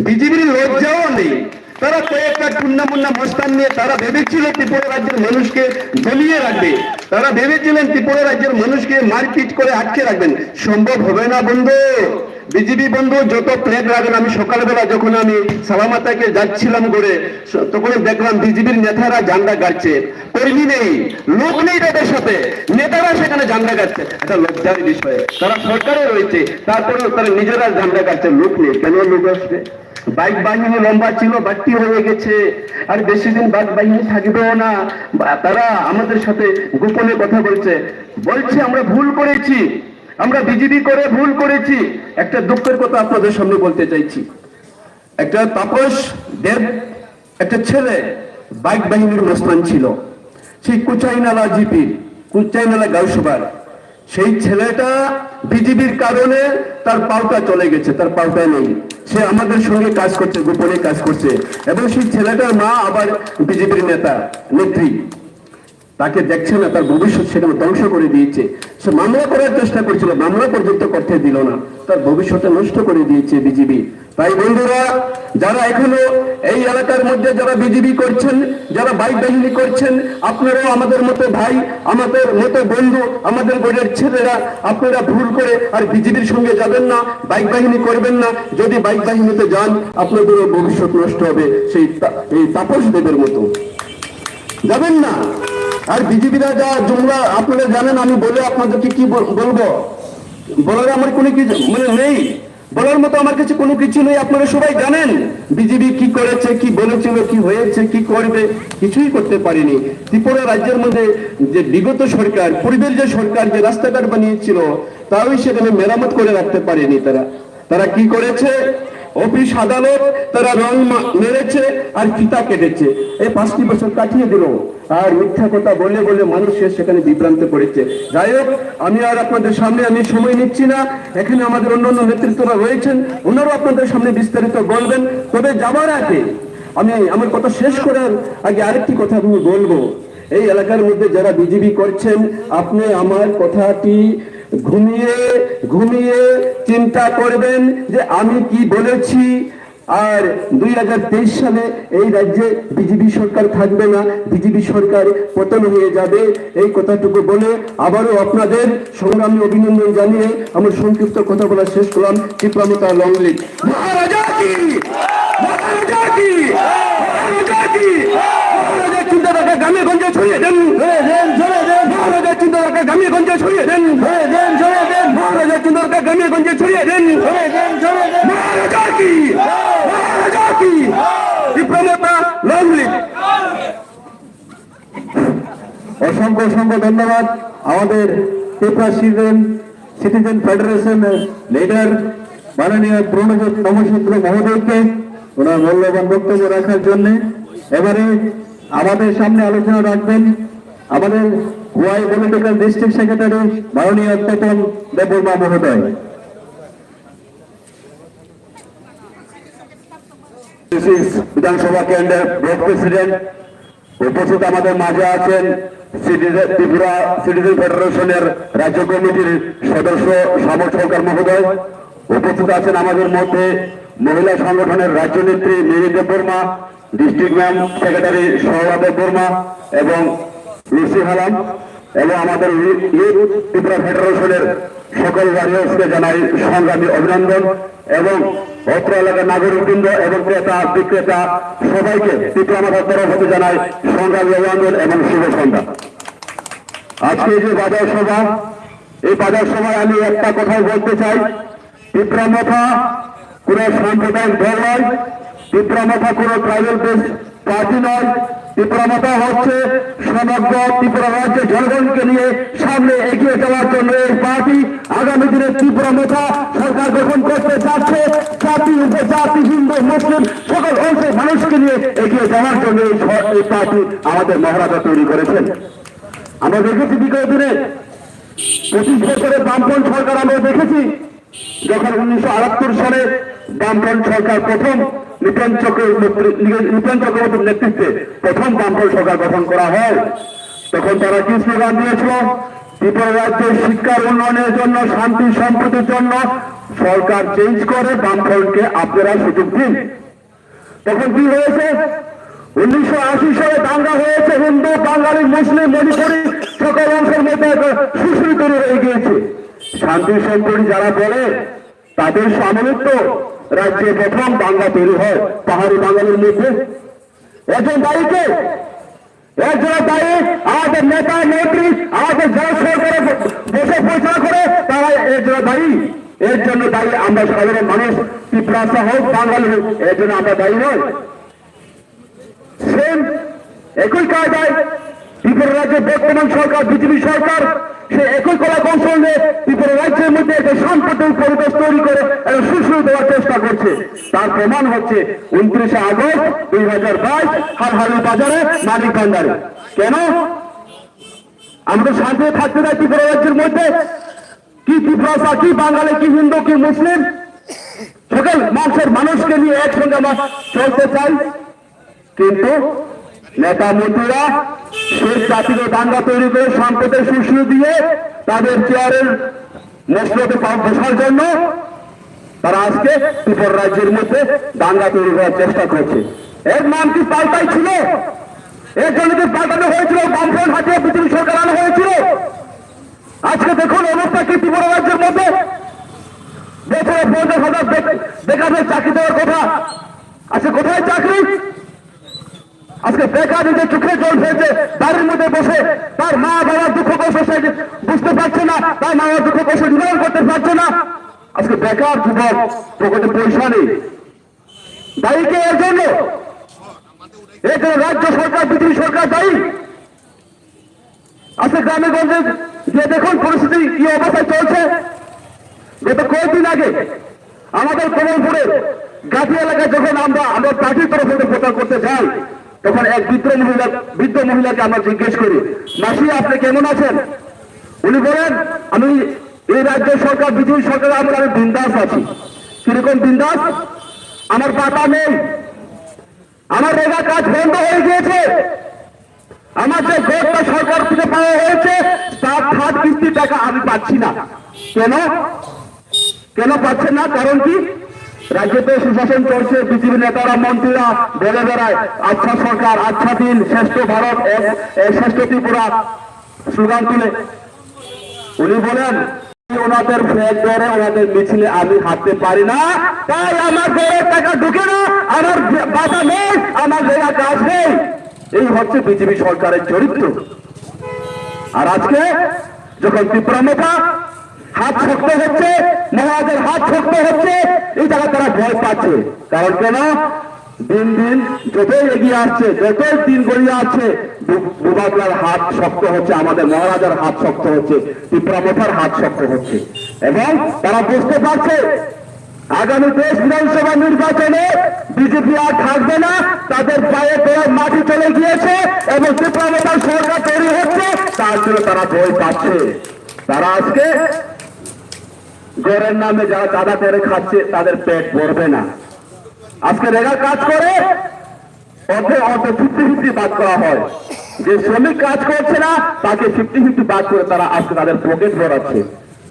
বিজেপির লজ্জাও নেই। তারা কয়েকটা টুন্নামুন্না মস্তান নিয়ে তারা ভেবেছিল ত্রিপুরা রাজ্যের মানুষকে দলিয়ে রাখবে, তারা ভেবেছিলেন ত্রিপুরা রাজ্যের মানুষকে মারপিট করে আটকে রাখবেন। সম্ভব হবে না বন্ধু। বিজেপি বন্ধু যত প্লেট রাখেন, আমি সকালবেলা যখন আমি সালামাতাকে যাচ্ছিলাম করে, তখন দেখলাম বিজেপির নেতারা ঝান্ডা গাড়ছে, কর্মী নেই, লোক নেই তাদের সাথে, নেতারা সেখানে ঝান্ডা গাড়ছে। এটা লজ্জার বিষয়। তারা সরকারে রয়েছে, তারপরেও তারা নিজেরা ঝান্ডা গাড়ছে, লোক নেই। কেন লোক আসবে? বাইক বাহিনী লম্বা ছিল, বাড়তি হয়ে গেছে, আর বেশি দিন বাইক বাহিনী থাকবেও না। তারা আমাদের সাথে গোপনে কথা বলছে, আমরা ভুল করেছি, আমরা বিজেপি করে ভুল করেছি। একটা দুঃখের কথা আপনাদের সামনে বলতে চাইছি। একটা তাপস দেব একটা ছেলে বাইক বাহিনীর মস্তান ছিল, সেই কুচাইনালা জিপির, কুচাইনালা গাউসভার। সেই ছেলেটা বিজেপির কারণে তার পাউটা চলে গেছে, তার পাউটা নেই। সে আমাদের সঙ্গে কাজ করছে, গোপনে কাজ করছে। এবং সেই ছেলেটার মা আবার বিজেপির নেতা, নেত্রী। তাকে দেখছে না, তার ভবিষ্যৎ সেখানে ধ্বংস করে দিয়েছে। সে মামলা করার চেষ্টা করছিল, মামলা পর্যন্ত করতে দিল না, তার ভবিষ্যৎটা নষ্ট করে দিয়েছে বিজেপি। তাই বন্ধুরা, যারা এখনো এই এলাকার মধ্যে যারা বিজেপি করছেন, যারা বাইক বাহিনী করছেন, আপনারাও আমাদের মতো ভাই, আমাদের মতো বন্ধু, আমাদের গড়ের ছেলেরা, আপনারা ভুল করে আর বিজেপির সঙ্গে যাবেন না, বাইক বাহিনী করবেন না। যদি বাইক বাহিনীতে যান আপনাদেরও ভবিষ্যৎ নষ্ট হবে, সেই তাপস দেবের মতো যাবেন না। আর বিজেপিরা যা জুমলা আপনারা জানেন, আমি বলে আপনাদেরকে কি বলবো, বলার আমার কোনো কিছু নেই, বলার মতো আমার কাছে কোনো কিছু নেই। আপনারা সবাই জানেন বিজেপি কি করেছে, কি বলেছিল, কি হয়েছে, কি করবে, কিছুই করতে পারেনি। ত্রিপুরা রাজ্যের মধ্যে যে বিগত সরকার, পূর্বের যে সরকার যে রাস্তাঘাট বানিয়েছিল, তাও সেখানে মেরামত করে রাখতে পারেনি। তারা কি করেছে? অফিস আদালত তারা রং মেরেছে আর ফিতা কেটেছে। এই 5টি বছর কাটিয়ে দিল, আর মিথ্যা কথা বলে বলে মানুষের সেখানে বিভ্রান্ত করেছে। যাই হোক, আমি আর আপনাদের সামনে আমি সময় নিচ্ছি না। এখানে আমাদের অন্যান্য নেতৃত্বরা রয়েছেন, ওনারাও আপনাদের সামনে বিস্তারিত বলবেন। তবে যাবার আগে আমি আমার কথা শেষ করার আগে আরেকটি কথা আমি বলবো। এই এলাকার মধ্যে যারা বিজেপি করছেন, আপনি আমার কথাটি ঘুমিয়ে ঘুমিয়ে চিন্তা করবেন যে আমি কি বলেছি। আর 2023 সালে এই রাজ্যে বিজেপি সরকার থাকবে না, বিজেপি সরকার পতন হয়ে যাবে। এই কথাটুকু বলে আবারও আপনাদের সংগ্রামী অভিনন্দন জানিয়ে আমার সংক্ষিপ্ত কথা বলা শেষ করলাম। তীব্রমতা লং লিভ মহারাজা কি, মহারাজা কি, মহারাজা কি। মহারাজার চিন্তাধারা গ্রামে গঞ্জে ছড়িয়ে দেন, মহারাজার চিন্তাধারা গ্রামে গঞ্জে ছড়িয়ে দেন, মহারাজার চিন্তাধারা গ্রামে গঞ্জে ছড়িয়ে দেন। মহারাজা কি, মহারাজা কি। তীব্রমতা লং লিভ। অসংখ্য অসংখ্য ধন্যবাদ আমাদের ত্রিপুরা সিটিজেন ফেডারেশনের লিডার মাননীয় প্রণজিৎ নমশূদ্র মহোদয়কে ওনার মূল্যবান বক্তব্য রাখার জন্য। এবারে আমাদের সামনে আলোচনা রাখবেন আমাদের ওয়াই পলিটিক্যাল ডিস্ট্রিক্ট সেক্রেটারি মাননীয় তপন দেববর্মা মহোদয়। বিধানসভা কেন্দ্রের ব্লক প্রেসিডেন্ট উপস্থিত আমাদের মাঝে আছেন ত্রিপুরা সিটিজেন ফেডারেশনের রাজ্য কমিটির সদস্য শ্যামল সরকার মহোদয়। উপস্থিত আছেন আমাদের মধ্যে মহিলা সংগঠনের রাজ্য নেত্রী Miri Debbarma, district ma'am secretary Sourav Debbarma এবং লুসি হালাম, এবং আমাদের ইউথ ত্রিপুরা ফেডারেশনের সকল ওয়ারিয়ার্সকে জানাই সংগ্রামী অভিনন্দন, এবং অত্র এলাকার নাগরিকবৃন্দ এবং ক্রেতা বিক্রেতা সবাইকে ত্রিপুরা মাথার তরফ হতে জানাই সংগ্রামী অভিনন্দন এবং শুভ সন্ধ্যা। আজকে যে বাজার সভা, এই বাজার সভায় আমি একটা কথাই বলতে চাই, ত্রিপুরা মাথা কোন সাম্প্রদায়িক দল নয়, ত্রিপুরা মাথা কোন ট্রাইবাল বেসড পার্টি নয়, ত্রিপুরা মাথা হচ্ছে সমগ্র ত্রিপুরা রাজ্যের জনগণকে নিয়ে সামনে এগিয়ে যাওয়ার জন্য এই পার্টি। আগামী দিনে ত্রিপুরা মাথা সরকার গঠন করতে চাচ্ছে জাতি উপজাতি হিন্দু মুসলিম সকল অংশের মানুষকে নিয়ে এগিয়ে যাওয়ার জন্য এই পার্টি আমাদের মহারাজা তৈরি করেছেন। আমরা দেখেছি বিগত দিনে 25 বছরের বামপন্থী সরকার আমরা দেখেছি, যখন 1978 সালে বামপন্থী সরকার প্রথম নিপন চক্রবর্তীর নেতৃত্বে প্রথম বামপন্থী সরকার গঠন করা হয়, তখন তারা কি স্লোগান দিয়েছিল? ত্রিপুরা রাজ্যের শিক্ষার উন্নয়নের জন্য, শান্তি সম্প্রীতির জন্য সরকার চেঞ্জ করে, বামফ্রন্টকে আপনারা সুযোগ দিন। তখন কি হয়েছে? 1980 সালে দাঙ্গা হয়েছে, হিন্দু বাঙালি মুসলিম মণিপুরি সকল অংশের মধ্যে সুশ্রী তৈরি হয়ে গিয়েছে। শান্তি সম্প্রীতি যারা বলে তাদের সামরিত্ব রাজ্যে প্রথম দাঙ্গা তৈরি হয় পাহাড়ি বাঙালির মধ্যে। একজন দায়ীকে একজন দায়ী আমাদের নেতা নেত্রী আমাদের যারা সরকারে বসে পরিচালনা করে তারা একজন দায়ী। এর জন্য দায়ী আমরা সাধারণ মানুষ, ত্রিপুরা হোক বাঙালি হোক, এর জন্য আমরা দায়ী নয়। সেম একই কায়দায় ত্রিপুরা রাজ্যের বর্তমান সরকার বিজেপি সরকার সে একই কলা কৌশল নিয়ে ত্রিপুরা রাজ্যের মধ্যে একটা সাম্প্রদায়িক পরিবেশ তৈরি করে একটা সুশ্রী দেওয়ার চেষ্টা করছে। তার প্রমাণ হচ্ছে 29 আগস্ট 2022 হারহারি বাজারে মানিক ভান্ডারে। কেন আমরা শান্তি থাকতে চাই ত্রিপুরা রাজ্যের মধ্যে? কি ত্রিপুরা, কি বাঙালি, কি হিন্দু, কি মুসলিম সকল মানুষের মানুষকে নিয়ে একসঙ্গে আমরা চলতে চাই, কিন্তু নেতা মন্ত্রীরা শেষ জাতির দাঙ্গা তৈরি করে সম্পদের সুশ্রী দিয়ে তাদের চেয়ারের মসলতে বসার জন্য তারা আজকে ত্রিপুরা রাজ্যের মধ্যে দাঙ্গা তৈরি করার চেষ্টা করছে। এর নাম কি পাল্টাই ছিল? এর জন্য কি পাল্টানো হয়েছিল? বামফ্রন্ট হাতিয়ে বিজেপি সরকার আনা হয়েছিল। আজকে দেখুন অবস্থা কি ত্রিপুরা রাজ্যের মধ্যে। বছরে 50,000 বেকারদের চাকরি দেওয়ার কথা, আজকে কোথায় চাকরি? আজকে বেকার নিজের চোখে জল ফেলছে, বাড়ির মধ্যে বসে তার মা বাবার দুঃখ কষ্ট বুঝতে পারছে না, তার মা বাবার দুঃখ কষ্ট নিবারণ করতে পারছে না। আজকে বেকার যুবক, পকেটে পয়সা নেই। দায়ীকে এর জন্য রাজ্য সরকার বিজেপি সরকার দায়ী। আজকে গ্রামে গঞ্জে যে দেখুন পরিস্থিতি কি অবস্থায় চলছে। গত কয়েকদিন আগে আমাদের কমলপুরের গাছি এলাকায় যখন আমরা পার্টির তরফ থেকে প্রচার করতে যাই, তখন এক বৃদ্ধ মহিলাকে আমরা জিজ্ঞেস করি, মাসি আপনি কেমন আছেন? উনি বলেন, আমি এই রাজ্য সরকার বিজেপি সরকার আমি বিন্দাস আছি। কিরকম বিন্দাস? আমার পাতা নেই, আমার রেগা কাজ বন্ধ হয়ে গিয়েছে, আমার যে ভোটটা সরকার থেকে পাওয়া হয়েছে তার 3rd কিস্তি টাকা আমি পাচ্ছি না। কেন পাচ্ছেন না? কারণ কি? রাজ্যতে সুশাসন চলছে, বিজেপি নেতারা মন্ত্রীরা বলে বেড়ায় আচ্ছা সরকার, আচ্ছা দিন, শ্রেষ্ঠ ভারত, শ্রেষ্ঠ ত্রিপুরা স্লোগান তুলে। উনি বলেন ওনাদের ফ্ল্যাগ ধরে ওনাদের মিছিলে আমি হাঁটতে পারি না, তাই আমার ঘরের টাকা ঢুকে না, আমার বাধা নেই, আমার জায়গা কাজ নেই। এই হচ্ছে বিজেপি সরকারের চরিত্র। আর আজকে যখন ত্রিপুরা নেতা হাত শক্ত হচ্ছে, মহারাজের হাত শক্ত হচ্ছে, এই জায়গায় তারা ভয় পাচ্ছে। কারণ কেন? দিন দিন যতই এগিয়ে আসছে, যতই দিন গড়িয়ে আসছে, বুবাকলার হাত শক্ত হচ্ছে, আমাদের মহারাজার হাত শক্ত হচ্ছে, ত্রিপুরামথার হাত শক্ত হচ্ছে, এবং তারা বুঝতে পারছে আগামী দেশ বিধানসভা নির্বাচনে বিজেপি আর থাকবে না, তাদের পায়ে তোলার মাটি চলে গিয়েছে এবং ত্রিপুরামথার সরকার তৈরি হচ্ছে, তার জন্য তারা ভয় পাচ্ছে। তারা আজকে গড়ের নামে যারা চাঁদা করে খাচ্ছে তাদের পেট ভরবে না। আজকে রেগা কাজ করে অর্ধে 50-50 বাদ করা হয়, যে শ্রমিক কাজ করছে না তাকে 50-50 বাদ করে তারা আজকে তাদের পকেট ভরাচ্ছে।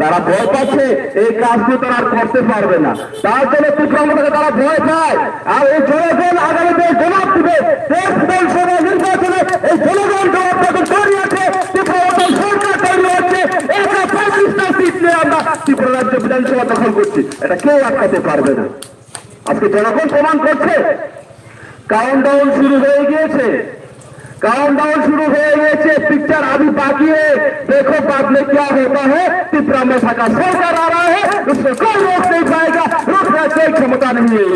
তারা ভয় পাচ্ছে এই কাজগুলো তারা আর করতে পারবে না, তার জন্য ত্রিপুরামথাকে তারা ভয় পায়। আর এই জনগণ আগামী দেশ জবাব দিবে, দেশ বিধানসভা নির্বাচনে এই জনগণ জবাব তাদের তৈরি আছে। ত্রিপুরামথার সরকার তৈরি হচ্ছে, এটা 25টা সিট নিয়ে আমরা ত্রিপুরা রাজ্য বিধানসভা দখল করছি, এটা কেউ আটকাতে পারবে না। আজকে জনগণ প্রমাণ করছে। কাউন্টডাউন শুরু হয়ে গিয়েছে, काउंटडाउन शुरू हो गए, पिक्चर अभी बाकी है, देखो बाद में क्या होता है। ত্রিপুরামথা का सरकार आ रहा है, उसको कोई रोक नहीं पाएगा, रोकने की क्षमता नहीं है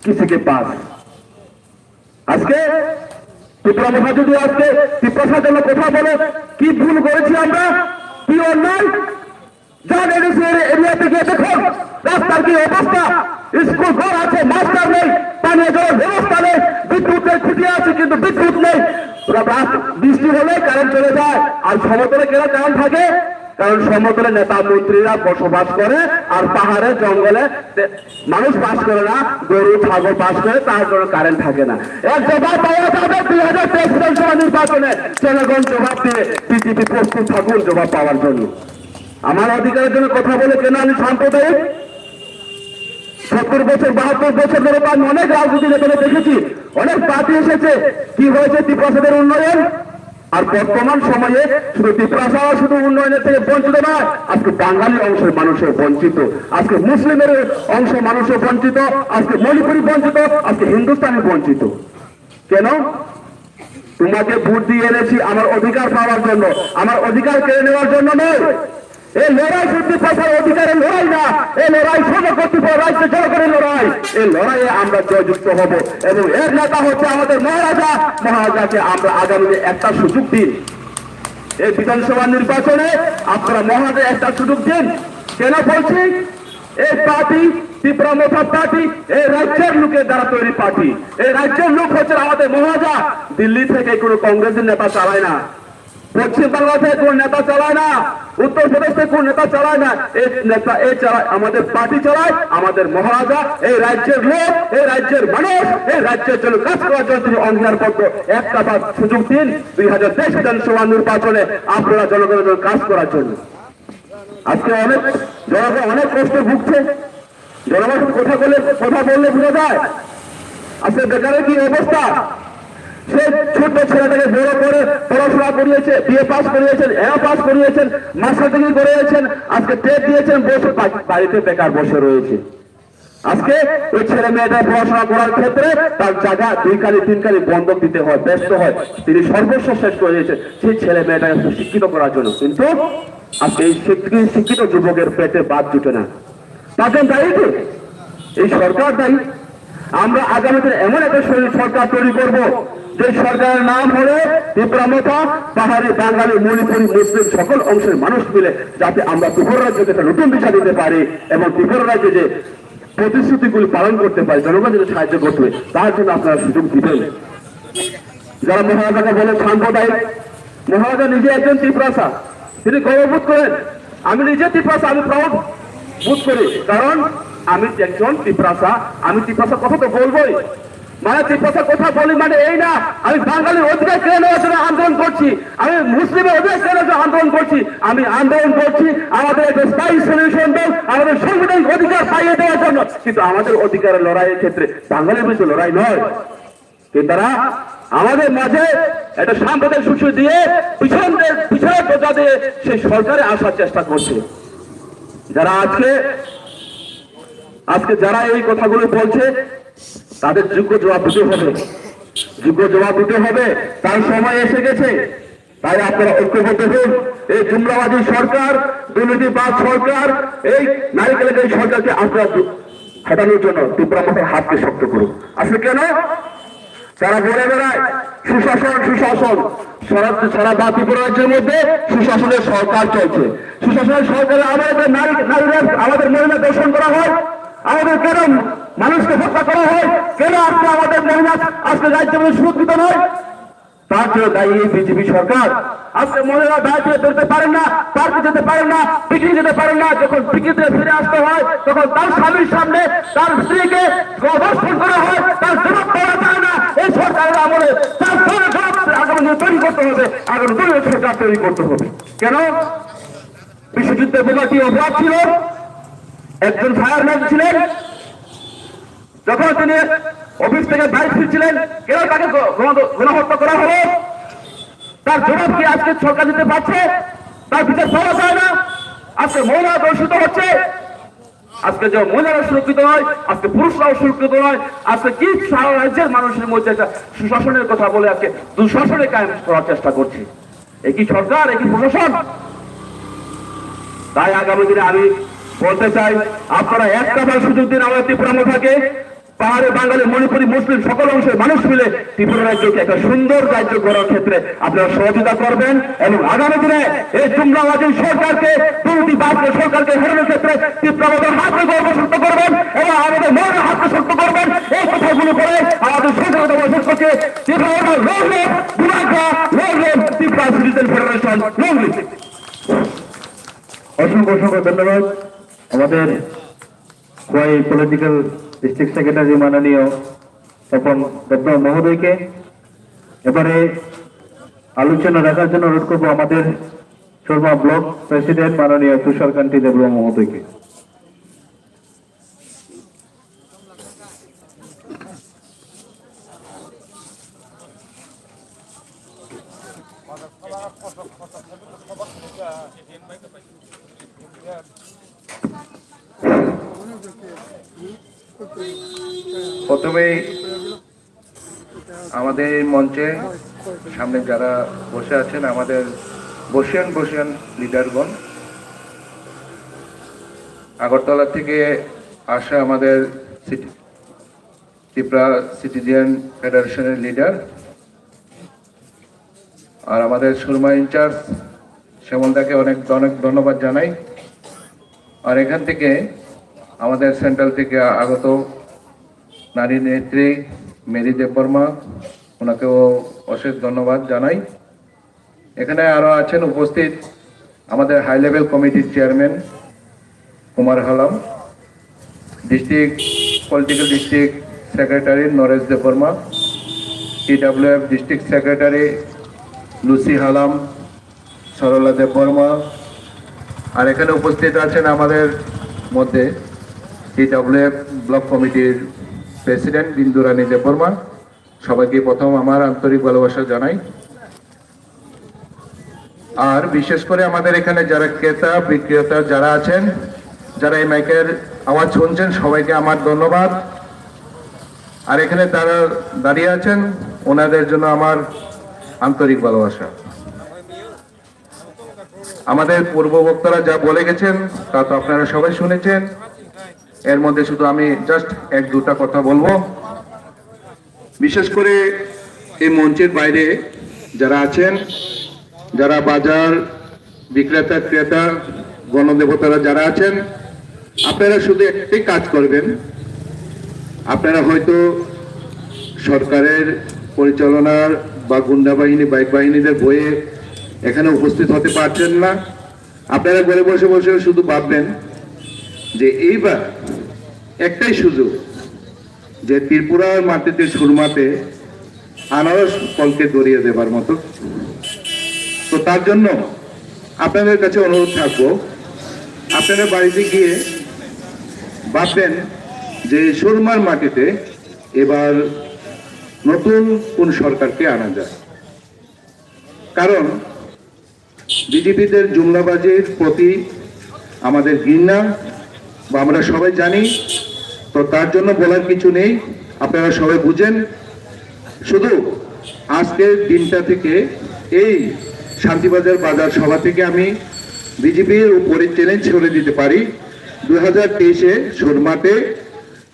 किसी के पास। আজকে ত্রিপুরামথা যদি আজকে ত্রিপুরার জন্য কথা বলে কি ভুল করেছি আমরা, কি অন্যায়, যান এরিয়াতে গিয়ে দেখুন রাস্তার কি অবস্থা, স্কুল ঘর আছে, মাস্টার নেই, পানীয় জলের ব্যবস্থা নেই, বিদ্যুতের খুঁটি আছে কিন্তু বিদ্যুৎ নেই। বৃষ্টি হলে কারেন্ট চলে যায়। আর সমতলে কেন কারেন্ট থাকে? কারণ সমতলে নেতা মন্ত্রীরা বসবাস করে, আর পাহাড়ে জঙ্গলে মানুষ বাস করে না, গরু ছাগল বাস করে, তার জন্য কারেন্ট থাকে না। এর জবাব পাওয়া যাবে 2023 বিধানসভা নির্বাচনে। জনগণ জবাব দিয়ে বিজেপি প্রস্তুত থাকুন জবাব পাওয়ার জন্য। আমার অধিকারের জন্য কথা বলে কেন আমি সাম্প্রদায়িক? 70 বছর 72 বছর ধরে আমি অনেক রাজনীতি নেতাদের দেখেছি, অনেক পার্টি এসেছে, কি হয়েছে ত্রিপুরাদের উন্নয়ন। আর বর্তমান সময়ে শুধু ত্রিপুরা শুধু উন্নয়নের থেকে বঞ্চিত নয়, আজকে বাঙালি অংশের মানুষের বঞ্চিত, আজকে মুসলিমের অংশ মানুষের বঞ্চিত, আজকে মণিপুরি বঞ্চিত, আজকে হিন্দুস্তানি বঞ্চিত। কেন? তোমাকে ভোট দিয়ে এনেছি আমার অধিকার পাওয়ার জন্য, আমার অধিকার কেড়ে নেওয়ার জন্য নয়। এই লড়াই সত্যি পয়সার অধিকারের লড়াই না, এই লড়াই সর্বকর্তৃপক্ষ রাজ্য জনগণের লড়াই। এই লড়াইয়ে আমরা জয়যুক্ত হব এবং এর নেতা হচ্ছে আমাদের মহারাজা। মহারাজাকে আমরা আগামী একটা সুযোগ দিন, এই বিধানসভা নির্বাচনে আপনারা মহারাজা একটা সুযোগ দিন। কেন বলছি? এই পার্টি ত্রিপুরামথা পার্টি এই রাজ্যের লোকের দ্বারা তৈরি পার্টি। এই রাজ্যের লোক হচ্ছে আমাদের মহারাজা। দিল্লি থেকে কোনো কংগ্রেসের নেতা চালায় না, পশ্চিম বাংলা থেকে কোন নেতা চালায় না, উত্তরপ্রদেশ থেকে কোন নেতা চালায় না, এই নেতা এই চালায় আমাদের পার্টি চালায় আমাদের মহারাজা। এই রাজ্যের লোক, এই রাজ্যের মানুষ, এই রাজ্যের জন্য কাজ করার জন্য তিনি অঙ্গীকারবদ্ধ। একটা বার সুযোগ দিন 2023 বিধানসভা নির্বাচনে আপনারা জনগণের জন্য কাজ করার জন্য। আজকে অনেক জনগণ অনেক কষ্ট ভুগছে, জনগণ কথা বললে বোঝা যায়। আজকে বেকারের কি অবস্থা? সে ছোট ছেলেটাকে বড় করে পড়াশোনা করিয়েছে, বিএ পাস করিয়েছেন, এম পাস করিয়েছেন, মাস্টার ডিগ্রি করিয়েছেন, আজকে টেট দিয়েছেন, বসে বাড়িতে বেকার বসে রয়েছে। আজকে ওই ছেলে মেয়েটা পড়াশোনা করার ক্ষেত্রে তার জায়গা 2 কালি 3 কালি বন্ধক দিতে হয়, ব্যস্ত হয়, তিনি সর্বস্ব শেষ করে দিয়েছেন সেই ছেলে মেয়েটাকে শিক্ষিত করার জন্য। কিন্তু আজকে এই শিক্ষিত যুবকের পেটে বাদ জুটে না। তাদের দায়ী কি? এই সরকার দায়ী। আমরা আগামী দিনে এমন একটা সরকার তৈরি করব যে সরকারের নাম হলো ত্রিপুরামথা, পাহাড়ি, বাঙালি, মণিপুরি, মুসলিম সকল অংশের মানুষ মিলে, যাতে আমরা ত্রিপুরা রাজ্যকে একটা নতুন দিশা দিতে পারি এবং ত্রিপুরা রাজ্যে যে প্রতিশ্রুতিগুলি পালন করতে পারি, জনগণ যদি সাহায্য করবে, তার জন্য আপনারা সুযোগ দিবেন। যারা মহারাজাকে বলে সাম্প্রদায়িক, মহারাজা নিজে একজন ত্রিপুরাসা, তিনি গর্ববোধ করেন। আমি নিজে ত্রিপুরাসা, আমি প্রাউড বোধ করি, কারণ আমি একজন ত্রিপুরাসা। আমি ত্রিপুরাসা কথা তো বলবোই, মানে ত্রিপুরাসা কথা বলি মানে এই না আমি বাঙালির অধিকার কেড়ে নেওয়ার জন্য আন্দোলন করছি, আমি মুসলিমের অধিকার কেড়ে নেওয়ার জন্য আন্দোলন করছি। আমি আন্দোলন করছি আমাদের একটা স্থায়ী সলিউশন দেন, আমাদের সাংবিধানিক অধিকার পাইয়ে দেওয়ার জন্য। কিন্তু আমাদের অধিকারের লড়াইয়ের ক্ষেত্রে বাঙালির বিরুদ্ধে লড়াই নয়। কিন্তু তারা আমাদের মাঝে একটা সাম্প্রদায়িক সুশু দিয়ে পিছনে বোঝা দিয়ে সেই সরকারে আসার চেষ্টা করছে। যারা আজকে যারা এই কথাগুলো বলছে তাদের যোগ্য জবাব দিতে হবে, যোগ্য জবাব দিতে হবে। তার সময় এসে গেছে। তাই আপনারা ঐক্যবদ্ধ হন। এই জুমলাবাদী সরকার, দুর্নীতিবাদ সরকার, এই নারীকেলের এই সরকারকে আপনারা হটানোর জন্য ত্রিপুরা মাথার হাতকে শক্ত করুক। আসলে কেন তারা বলে বেড়ায় সুশাসন সুশাসন, সারা ত্রিপুরা রাজ্যের মধ্যে সুশাসনের সরকার চলছে। সুশাসনের সরকারে আমাদের নারীরা আমাদের মহিলা দর্শন করা হয়, আমাদের কেন মানুষকে হত্যা করা হয়, কেন আজকে আমাদের মহিলা আজকে রাজ্য সুরক্ষিত নয়? তার জন্য দায়ী এই বিজেপি সরকার। আজকে মহিলা দায়িত্ব বেরোতে পারেন না, পার্কে যেতে পারেন না, পিকনিক যেতে পারেন না। যখন পিকনিক থেকে ফিরে আসতে হয় তখন তার স্বামীর সামনে তার স্ত্রীকে ধর্ষণ করা হয়, তার জবাব দেওয়া যায় না। এই সরকারের আমলে তার জবাব আগামী তৈরি করতে হবে, আগামী দলীয় সরকার তৈরি করতে হবে। কেন? বিশ্বযুদ্ধের বোমাটি অপরাধ ছিল, একজন ফায়ারম্যান ছিলেন, যখন তিনি অফিস থেকে বাড়ি ফিরছিলেন কেন তাকে গণহত্যা করা হলো? তার জবাব কি আজকে সরকার দিতে পারছে? তার বিচার পাওয়া যায় না। আজকে মহিলা দর্শিত হচ্ছে, আজকে যে মহিলারা সুরক্ষিত নয়, আজকে পুরুষরাও সুরক্ষিত নয়। আজকে কি সারা রাজ্যের মানুষের মধ্যে একটা সুশাসনের কথা বলে আজকে দুঃশাসনে কায়েম করার চেষ্টা করছে। একই সরকার, একই প্রশাসন। তাই আগামী দিনে আমি বলতে চাই, আপনারা একটা বার সুযোগ দিন আমাদের ত্রিপুরা মাথাকে, পাহাড়ে বাঙালি মণিপুরি মুসলিম সকল অংশের মানুষ মিলে ত্রিপুরা রাজ্যকে একটা সুন্দর রাজ্য গড়ার ক্ষেত্রে আপনারা সহযোগিতা করবেন এবং আগামী দিনে এই জুমলাবাদী সরকারকে, দুর্নীতি বাদী সরকারকে হারানোর ক্ষেত্রে ত্রিপুরা মাথার হাতকে গর্বশক্ত করবেন এবং আমাদের মনের হাতকে শক্ত করবেন। এই কথাগুলো করে আমাদের সরকার শেষ করছে ত্রিপুরা ত্রিপুরা সিটিজেন ফেডারেশন লংলি। অসংখ্য অসংখ্য ধন্যবাদ আমাদের খোয়াই পলিটিক্যাল ডিস্ট্রিক্ট সেক্রেটারি মাননীয় তপন দেব মহোদয়কে। এবারে আলোচনা রাখার জন্য অনুরোধ করবো আমাদের শর্মা ব্লক প্রেসিডেন্ট মাননীয় তুষারকান্তি দেববর্মা মহোদয়কে। প্রথমেই আমাদের এই মঞ্চে সামনে যারা বসে আছেন, আমাদের বসিয়ান লিডারগণ, আগরতলা থেকে আসা আমাদের ত্রিপুরা সিটিজেন ফেডারেশনের লিডার, আর আমাদের সুরমা ইনচার্জ শ্যামলদাকে অনেক অনেক ধন্যবাদ জানাই। আর এখান থেকে আমাদের সেন্ট্রাল থেকে আগত নারী নেত্রী মেরি দেববর্মা, ওনাকেও অশেষ ধন্যবাদ জানাই। এখানে আরও আছেন উপস্থিত আমাদের হাই লেভেল কমিটির chairman Kumar Halam, district political district secretary Naresh Debbarma, TWF district secretary Lucy Halam, Sarala Debbarma. আর এখানে উপস্থিত আছেন আমাদের মধ্যে TWF ব্লক কমিটির প্রেসিডেন্ট বিন্দু রানী দেববর্মা। সবাইকে প্রথম আমার আন্তরিক ভালোবাসা জানাই। আর বিশেষ করে আমাদের এখানে যারা ক্রেতা বিক্রেতা যারা আছেন, যারা এই মাইকের আওয়াজ শুনছেন, সবাইকে আমার ধন্যবাদ। আর এখানে তারা দাঁড়িয়ে আছেন, ওনাদের জন্য আমার আন্তরিক ভালোবাসা। আমাদের পূর্ব বক্তারা যা বলে গেছেন তা তো আপনারা সবাই শুনেছেন। এর মধ্যে শুধু আমি জাস্ট এক দুটা কথা বলবো। বিশেষ করে এই মঞ্চের বাইরে যারা আছেন, যারা বাজার বিক্রেতা ক্রেতা গণদেবতারা যারা আছেন, আপনারা শুধু একটাই কাজ করবেন। আপনারা হয়তো সরকারের পরিচালনার বা গুন্ডা বাহিনী বাইক বাহিনীদের বয়ে এখানে উপস্থিত হতে পারছেন না। আপনারা ঘরে বসে বসে শুধু ভাববেন যে এইবার একটাই সুযোগ, যে ত্রিপুরার মাটিতে সুরমাতে আনারস ফলকে দড়িয়ে দেবার মতো। তো তার জন্য আপনাদের কাছে অনুরোধ থাকবো, আপনারা বাড়িতে গিয়ে ভাববেন যে সুরমার মাটিতে এবার নতুন কোন সরকারকে আনা যায়। কারণ বিজেপিদের জুমলাবাজির প্রতি আমাদের ঘৃণা বা আমরা সবাই জানি। তো তার জন্য বলার কিছু নেই, আপনারা সবাই বুঝেন। শুধু আজকের দিনটা থেকে এই শান্তিবাজার বাজার সভা থেকে আমি বিজেপির উপরে চ্যালেঞ্জ করে দিতে পারি, 2023-এ সুরমাতে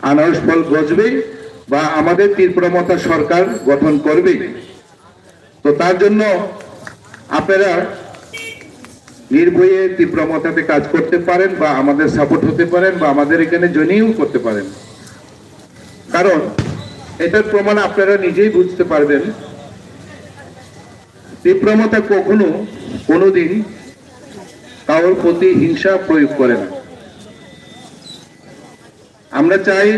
আনারস ফল গজবে বা আমাদের তীব্রমতা সরকার গঠন করবে। তো তার জন্য আপনারা নির্ভয়ে তীব্রমতাতে কাজ করতে পারেন বা আমাদের সাপোর্ট হতে পারেন বা আমাদের এখানে জয়েনিং করতে পারেন। কারণ এটার প্রমাণ আপনারা নিজেই বুঝতে পারবেন, তীব্রমতা কখনো কোনোদিন কারোর প্রতি হিংসা প্রয়োগ করে না। আমরা চাই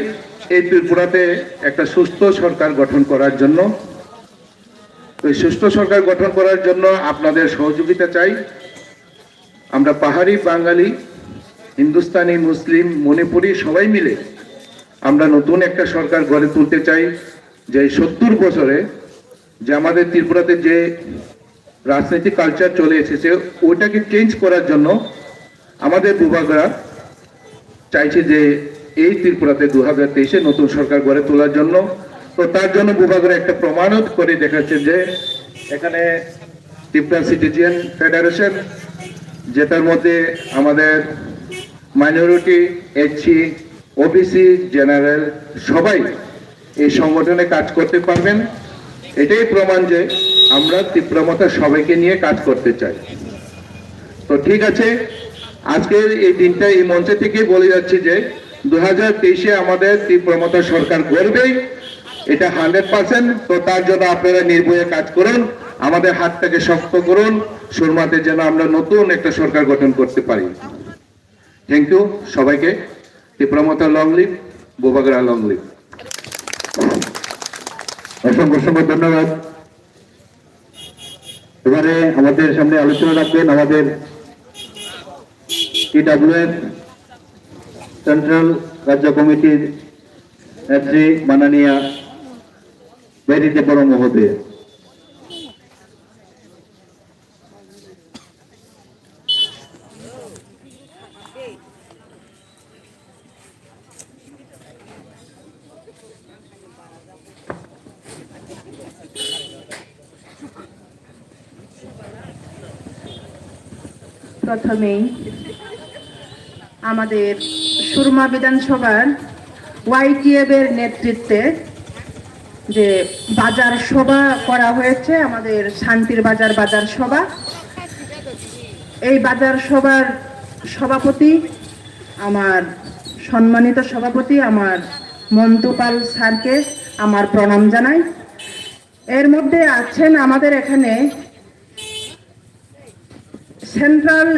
এই ত্রিপুরাতে একটা সুস্থ সরকার গঠন করার জন্য। এই সুস্থ সরকার গঠন করার জন্য আপনাদের সহযোগিতা চাই। আমরা পাহাড়ি, বাঙালি, হিন্দুস্তানি, মুসলিম, মণিপুরি সবাই মিলে আমরা নতুন একটা সরকার গড়ে তুলতে চাই, যে 70 বছরে যে আমাদের ত্রিপুরাতে যে রাজনৈতিক কালচার চলে এসেছে ওটাকে চেঞ্জ করার জন্য আমাদের ভূভাগরা চাইছে যে এই ত্রিপুরাতে 2023-এ নতুন সরকার গড়ে তোলার জন্য। তো তার জন্য ভূভাগরা একটা প্রমাণও করে দেখাচ্ছে যে এখানে ত্রিপুরা সিটিজেন ফেডারেশন, যেটার মধ্যে আমাদের মাইনরিটি, এসসি, ওবিসি, জেনারেল সবাই এই সংগঠনে কাজ করতে পারবেন। এটাই প্রমাণ যে আমরা তীব্রমতা সবাইকে নিয়ে কাজ করতে চাই। তো ঠিক আছে, আজকের এই দিনটা এই মঞ্চে থেকে বলে যাচ্ছি যে 2023-এ আমাদের তীব্রমতা সরকার গড়বেই, এটা 100%। তো তার জন্য আপনারা নির্ভয়ে কাজ করুন, আমাদের হাতটাকে শক্ত করুন, সুরমাতে যেন আমরা নতুন একটা সরকার গঠন করতে পারি। থ্যাংক ইউ সবাইকে। তীব্রমতা লং লিভ, ভূভাগরা লং লিভ। অসংখ্য অসংখ্য ধন্যবাদ। এবারে আমাদের সামনে আলোচনা রাখবেন আমাদের TWF সেন্ট্রাল রাজ্য কমিটির নেত্রী মাননীয়া বেরি দেববর্মা মহোদয়। প্রথমেই আমাদের সুরমা বিধানসভার YTF এর নেতৃত্বে যে বাজার সভা করা হয়েছে, আমাদের শান্তির বাজার বাজার সভা, এই বাজার সভার সভাপতি, আমার সম্মানিত সভাপতি আমার মন্তু পাল স্যারকে আমার প্রণাম জানাই। এর মধ্যে আছেন আমাদের এখানে সেন্ট্রাল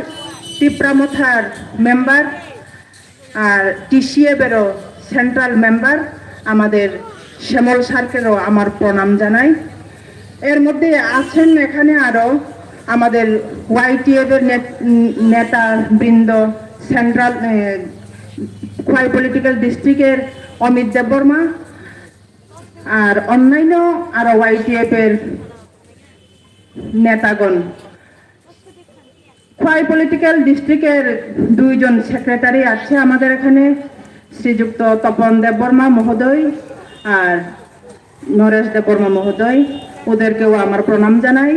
তীব্রমথার মেম্বার আর TCF-এরও সেন্ট্রাল মেম্বার আমাদের শ্যামল স্যারকেও আমার প্রণাম জানাই। এর মধ্যে আছেন এখানে আরও আমাদের YTF-এর নেতা বৃন্দ, সেন্ট্রাল খোয়াই পলিটিক্যাল ডিস্ট্রিক্টের অমিত দেববর্মা আর অন্যান্য আরও YTF-এর নেতাগণ। খোয়াই পলিটিক্যাল ডিস্ট্রিক্টের 2 জন সেক্রেটারি আছে আমাদের এখানে, শ্রীযুক্ত তপন দেববর্মা মহোদয় আর নরেশ দেববর্মা মহোদয়, ওদেরকেও আমার প্রণাম জানাই।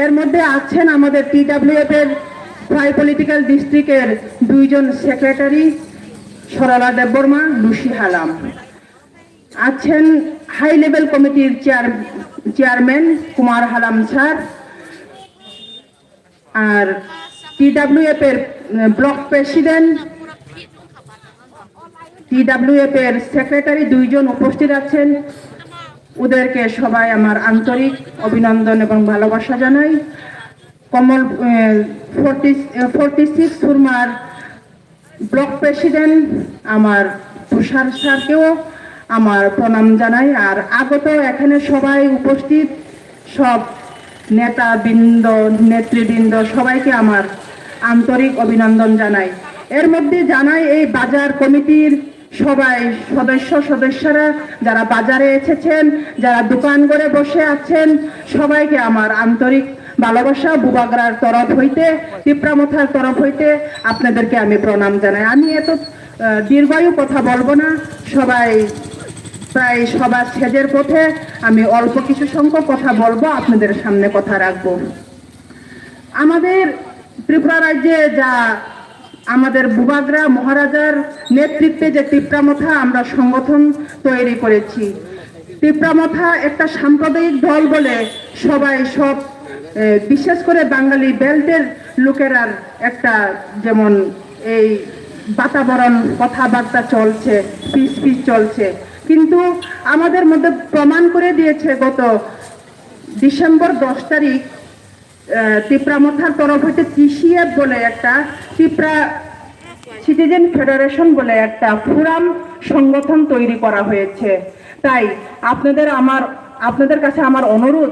এর মধ্যে আছেন আমাদের TWF-এর খোয়াই পলিটিক্যাল ডিস্ট্রিক্টের 2 জন সেক্রেটারি, সরলা দেববর্মা, লুসি হালাম। আছেন হাই লেভেল কমিটির চেয়ারম্যান কুমার হালাম স্যার, আর TWF-এর ব্লক প্রেসিডেন্ট, TWF-এর সেক্রেটারি 2 জন উপস্থিত আছেন। ওদেরকে সবাই আমার আন্তরিক অভিনন্দন এবং ভালোবাসা জানাই। কমল 46 সুরমার ব্লক প্রেসিডেন্ট আমার তুষার স্যারকেও আমার প্রণাম জানাই। আর আগত এখানে সবাই উপস্থিত সব নেতাবৃন্দ, নেতৃবৃন্দ সবাইকে আমার আন্তরিক অভিনন্দন জানাই। এর মধ্যে জানাই এই বাজার কমিটির সবাই সদস্যরা যারা বাজারে এসেছেন, যারা দোকান করে বসে আছেন, সবাইকে আমার আন্তরিক ভালোবাসা ভূভাগরার তরফ হইতে, তীব্রমথার তরফ হইতে আপনাদেরকে আমি প্রণাম জানাই। আমি এত দীর্ঘায়ু কথা বলবো না, সবাই প্রায় সবার সেজের পথে, আমি অল্প কিছু সংখ্যক কথা বলবো, আপনাদের সামনে কথা রাখবো। আমাদের ত্রিপুরা রাজ্যে যা আমাদের বুবাগ্রা মহারাজার নেতৃত্বে যে তিপ্রামথা আমরা সংগঠন তৈরি করেছি। তিপ্রামথা একটা সাম্প্রদায়িক দল বলে সবাই সব বিশেষ করে বাঙালি বেল্টের লোকেরা একটা যেমন এই বাতাবরণ কথাবার্তা চলছে, পিস চলছে, কিন্তু আমাদের মধ্যে প্রমাণ করে দিয়েছে গত ডিসেম্বর 10 তারিখ তিপ্রামথার তরফ হইতে TCF বলে একটা তিপ্রা সিটিজেন ফেডারেশন বলে একটা ফোরাম সংগঠন তৈরি করা হয়েছে। তাই আপনাদের কাছে আমার অনুরোধ,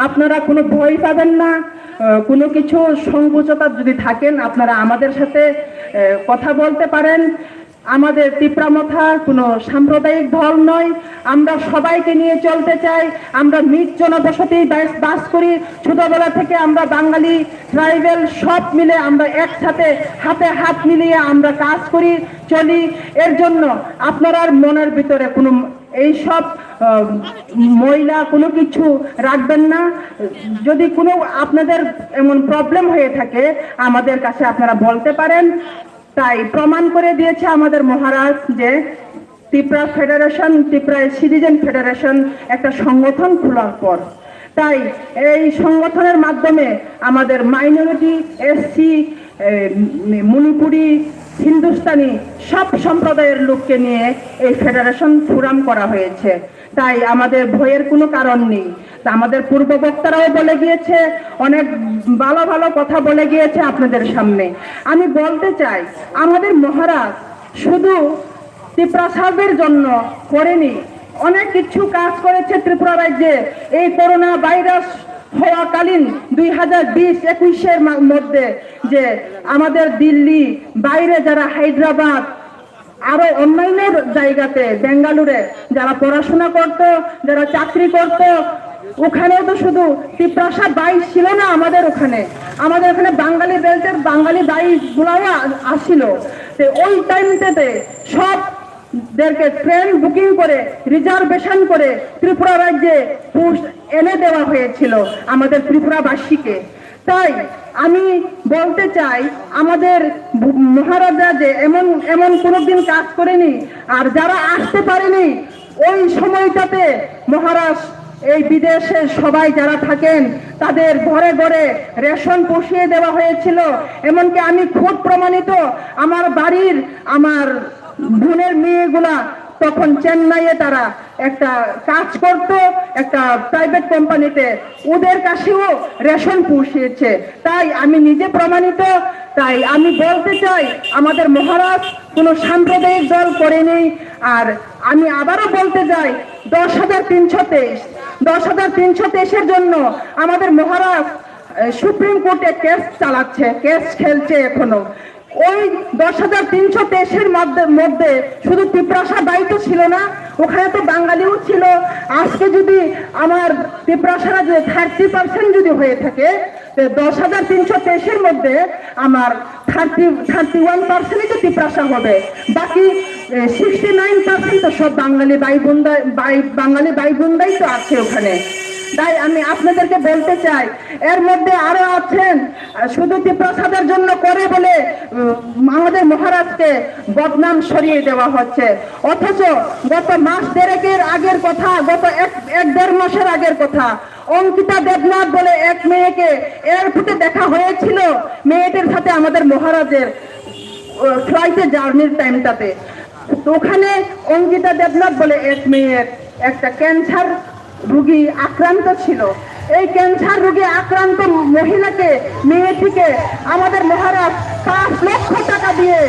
আপনারা কোনো ভয় পাবেন না, কোনো কিছু সংকোচতা যদি থাকেন আপনারা আমাদের সাথে কথা বলতে পারেন। আমাদের তিপ্রামথা কোনো সাম্প্রদায়িক দল নয়, আমরা সবাইকে নিয়ে চলতে চাই। আমরা নিজ জনবসতি বাস করি, ছোটবেলা থেকে আমরা বাঙালি ট্রাইবেল সব মিলে আমরা একসাথে হাতে হাত মিলিয়ে আমরা কাজ করি, চলি। এর জন্য আপনারা মনের ভিতরে কোনো এইসব মহিলা কোনো কিছু রাখবেন না। যদি কোনো আপনাদের এমন প্রবলেম হয়ে থাকে আমাদের কাছে আপনারা বলতে পারেন। তাই প্রমাণ করে দিয়েছে আমাদের মহারাজ যে Tipra federation, Tipra citizen federation একটা সংগঠন খোলার পর, তাই এই সংগঠনের মাধ্যমে আমাদের মাইনরিটি, SC, মণিপুরি, হিন্দুস্তানি সব সম্প্রদায়ের লোককে নিয়ে এই ফেডারেশন ফোরাম করা হয়েছে। তাই আমাদের ভয়ের কোনো কারণ নেই। তা আমাদের পূর্ব বক্তারাও বলে গিয়েছে, অনেক ভালো ভালো কথা বলে গিয়েছে আপনাদের সামনে। আমি বলতে চাই আমাদের মহারাজ শুধু ত্রিপুরা সাহেবের জন্য করেনি, অনেক কিছু কাজ করেছে ত্রিপুরা রাজ্যে। এই করোনা ভাইরাস হওয়াকালীন 2020-21-এর মধ্যে যে আমাদের দিল্লি, বাইরে যারা হায়দ্রাবাদ, আরো অন্যান্য জায়গাতে বেঙ্গালুরে যারা পড়াশোনা করত, যারা চাকরি করত, ওখানেও তো শুধু তিপ্রাসা বাইশ ছিল না আমাদের ওখানে বাঙালি বেল্টের বাঙালি বাইশ গুলাও আসছিল। ওই টাইমটাতে সবদেরকে ট্রেন বুকিং করে রিজার্ভেশন করে ত্রিপুরা রাজ্যে এনে দেওয়া হয়েছিল আমাদের ত্রিপুরাবাসীকে। তাই আমি বলতে চাই আমাদের মহারাজা যে এমন কোনোদিন কাজ করেনি। আর যারা আসতে পারেনি ওই সময়টাতে মহারাজ এই বিদেশে সবাই যারা থাকেন তাদের ঘরে ঘরে রেশন পৌঁছিয়ে দেওয়া হয়েছিল। এমনকি আমি খুব প্রমাণিত, আমার বাড়ির আমার বোনের মেয়েগুলা তখন চেন্নাইয়ে তারা একটা কাজ করত, একটা প্রাইভেট কোম্পানিতে, ওদের কাছেও রেশন পৌঁছিয়েছে। তাই আমি নিজে প্রমাণিত। তাই আমি বলতে চাই আমাদের মহারাজ কোনো সাম্প্রদায়িক দল করেনি। আর আমি আবারও বলতে চাই 10,323-এর জন্য আমাদের মহারাজ সুপ্রিম কোর্টে কেস চালাচ্ছে, কেস খেলছে এখনো। ওই 10,323-এর মধ্যে শুধু তিপ্রাসা দায়িত্ব ছিল না, ওখানে তো বাঙালিও ছিল। আজকে যদি আমার তিপ্রাসারা যে 30% যদি হয়ে থাকে, 10,323-এর মধ্যে আমার 31%ই তো তিপ্রাসা হবে, বাকি 69% তো সব বাঙালি ভাই বোনদাই তো আছে ওখানে। তাই আমি আপনাদেরকে বলতে চাই এর মধ্যে আরো আছেন শুধু তিপ্রাসাদের জন্য করে বলে আমাদের মহারাজকে বদনাম সরিয়ে দেওয়া হচ্ছে। অথচ গত মাস দেড়েকের আগের কথা, গত 1-1.5 মাসের আগের কথা, অঙ্কিতা দেবনাথ বলে এক মেয়েকে এয়ারপোর্টে দেখা হয়েছিল মেয়েটির সাথে আমাদের মহারাজের ফ্লাইটে জার্নির টাইমটাতে। ওখানে অঙ্কিতা দেবনাথ বলে এক মেয়ের একটা ক্যান্সার রোগী আক্রান্ত ছিল। এই ক্যান্সার রোগে আক্রান্ত মহিলাকে, মেয়েটিকে আমাদের মহারাজ 5 লক্ষ টাকা দিয়ে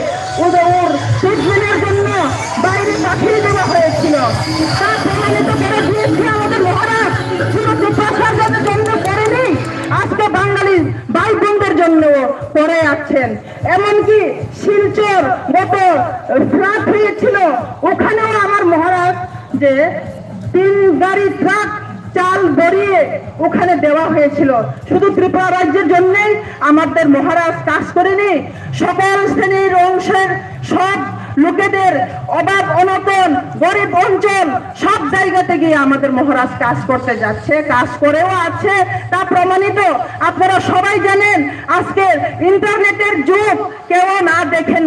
ওর ট্রিটমেন্টের জন্য বাইরে পাঠিয়ে দেওয়া হয়েছিল। তা প্রমাণিত করে দিয়েছে আমাদের মহারাজ শুধু তিপ্রাসাদের জন্য করেনি, আজকে বাঙালি ভাই বোনদের জন্য করে আছেন। এমনকি শিলচর গত ফ্লাড হয়েছিল, ওখানেও আমার মহারাজ যে 3 গাড়ি ট্রাক চাল গড়িয়ে ওখানে দেওয়া হয়েছিল। শুধু ত্রিপুরা রাজ্যের জন্যই আমাদের মহারাজ কাজ করেনি, সকল শ্রেণীর অংশের সব লোকেদের অভাব অনটন, গরিব অঞ্চল সব জায়গাতে গিয়ে আমাদের মহারাজ কাজ করতে যাচ্ছে, কাজ করেও আছে, তা প্রমাণিত। আপনারা সবাই জানেন আজকে ইন্টারনেটের যুগ, কেউ না দেখেন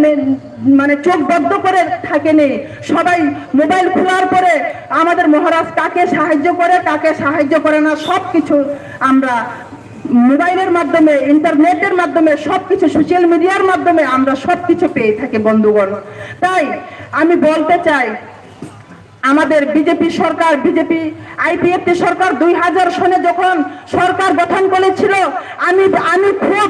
মানে চোখ বদ্ধ করে থাকেনি, সবাই মোবাইল খোলার পরে আমাদের মহারাজ কাকে সাহায্য করে কাকে সাহায্য করে না সবকিছু আমরা মোবাইলের মাধ্যমে, ইন্টারনেটের মাধ্যমে, সবকিছু সোশ্যাল মিডিয়ার মাধ্যমে আমরা সবকিছু পেয়ে থাকি বন্ধুগণ। তাই আমি বলতে চাই, আমাদের বিজেপি সরকার, বিজেপি আইপিএফটি সরকার 2000 সনে যখন সরকার গঠন করেছিল, আমি খুব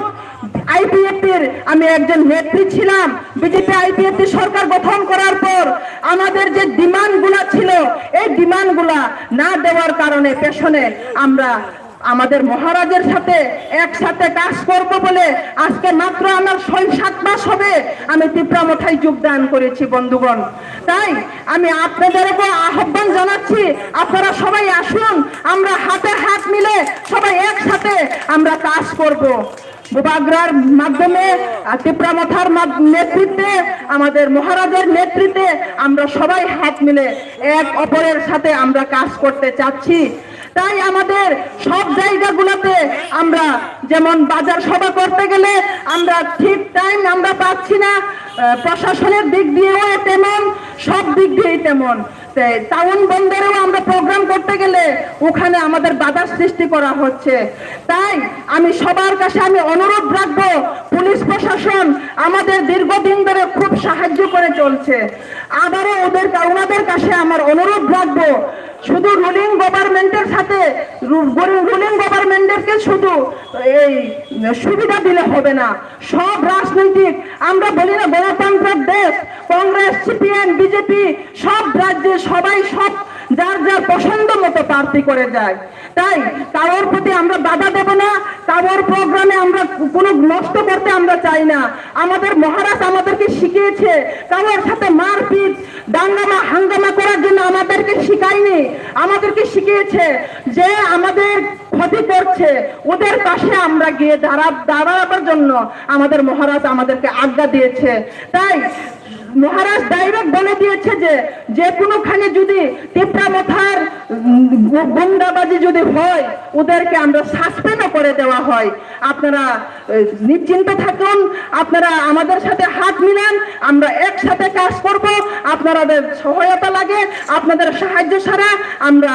আইপিএফটির আমি একজন নেত্রী ছিলাম। বিজেপি আইপিএফটি সরকার গঠন করার পর আমাদের যে ডিমান্ডগুলা ছিল, এই ডিমান্ডগুলা না দেওয়ার কারণে পেছনে আমরা আমাদের মহারাজের সাথে একসাথে কাজ করব বলে আজকে মাত্র আমার 6-7 মাস হবে আমি তীব্রামথায় যোগদান করেছি বন্ধুগণ। তাই আমি আপনাদেরকে আহ্বান জানাচ্ছি, আপনারা সবাই আসুন, আমরা হাতে হাত মিলে সবাই একসাথে আমরা কাজ করব। বুবাগ্রার মাধ্যমে, তীব্রামথার নেতৃত্বে, আমাদের মহারাজের নেতৃত্বে আমরা সবাই হাত মিলে এক অপরের সাথে আমরা কাজ করতে চাচ্ছি। তাই আমাদের সব জায়গাগুলোতে আমরা যেমন বাজার সভা করতে গেলে আমরা ঠিক টাইম আমরা পাচ্ছি না, প্রশাসনের দিক দিয়েও তেমন, সব দিক দিয়েই তেমন। টাউন বন্দরেও আমরা প্রোগ্রাম করতে গেলে ওখানে আমাদের বাধা সৃষ্টি করা হচ্ছে। তাই আমি সবার কাছে আমি অনুরোধ রাখবো, পুলিশ প্রশাসন আমাদের দীর্ঘদিন ধরে খুব সাহায্য করে চলছে, আবারও ওনাদের কাছে আমার অনুরোধ রাখবো, শুধু রুলিং গভর্নমেন্টের সাথে রুলিং গভর্নমেন্টকে শুধু এই সুবিধা দিলে হবে না, সব রাজনৈতিক, আমরা বলি না গণতন্ত্রের দেশ, কংগ্রেস, সিপিএম, বিজেপি সব রাজ্যে সবাই সব যার যার পছন্দ মতো প্রার্থী করে যায়। তাই কারোর প্রতি আমরা বাধা দেব না, কারোর প্রোগ্রামে আমরা কোনো নষ্ট করতে আমরা চাই না। আমাদের মহারাজ আমাদেরকে শিখিয়েছে, কারোর সাথে মারপিট, দাঙ্গামা, হাঙ্গামা করার জন্য আমাদেরকে শিখায়নি, আমাদেরকে শিখিয়েছে যে আমাদের ক্ষতি করছে ওদের পাশে আমরা গিয়ে দাঁড়াবার জন্য আমাদের মহারাজ আমাদেরকে আজ্ঞা দিয়েছে। তাই মহারাজ ডাইরেক্ট বলে দিয়েছে যে কোনোখানে যদি তীব্রামথার গুন্ডাবাজি যদি হয় ওদেরকে আমরা সাসপেন্ডও করে দেওয়া হয়। আপনারা নিশ্চিন্ত থাকুন, আপনারা আমাদের সাথে হাত মিলান, আমরা একসাথে কাজ করব। আপনাদের সহায়তা লাগে, আপনাদের সাহায্য ছাড়া আমরা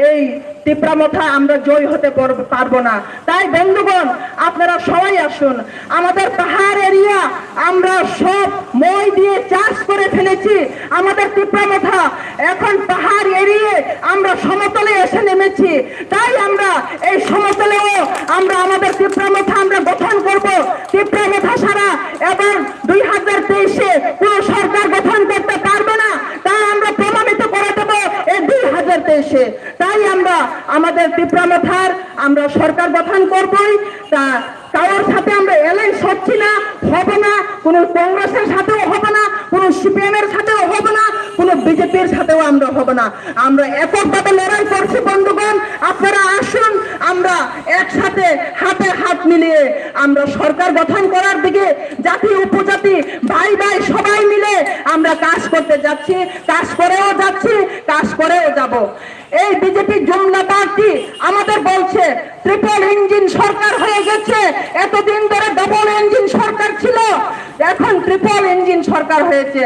এই তীব্রামথা আমরা জয় হতে পারবো না। তাই বন্ধুগণ আপনারা সবাই আসুন, আমাদের পাহাড় এরিয়া আমরা সব মই দিয়ে চাষ করে ফেলেছি, আমাদের তীব্রামথা এখন পাহাড় এরিয়ে আমরা সমতলে এসে নেমেছি। তাই আমরা এই সমতলেও আমরা আমাদের তীব্রামথা আমরা গঠন করব। তীব্রামথা ছাড়া এবার 2023-এ কোন সরকার গঠন করতে পারবে না, তা আমরা প্রমাণিত করে দেব এই 2023-এ। তাই আমরা আমাদের তীব্রামথার আমরা সরকার গঠন করবই, তা কারোর সাথে আমরা এলাইন্স হচ্ছি না, হবে না, কোন কংগ্রেসের সাথেও হবে না, কোন সিপিএম এর সাথেও হবে না, কোন বিজেপির সাথেও আমরা হবে না, আমরা এককভাবে লড়াই করছি বন্ধুগণ। আপনারা আসুন, আমরা একসাথে হাতে হাত মিলিয়ে আমরা সরকার গঠন করার দিকে জাতি উপজাতি ভাই ভাই সবাই মিলে আমরা কাজ করতে যাচ্ছি, কাজ করেও যাচ্ছি, কাজ করেও যাব। এই বিজেপি জুমলা পার্টি আমাদের বলছে ট্রিপল ইঞ্জিন সরকার হয়ে গেছে, এতদিন ধরে ডবল ইঞ্জিন সরকার ছিল, এখন ট্রিপল ইঞ্জিন সরকার হয়েছে।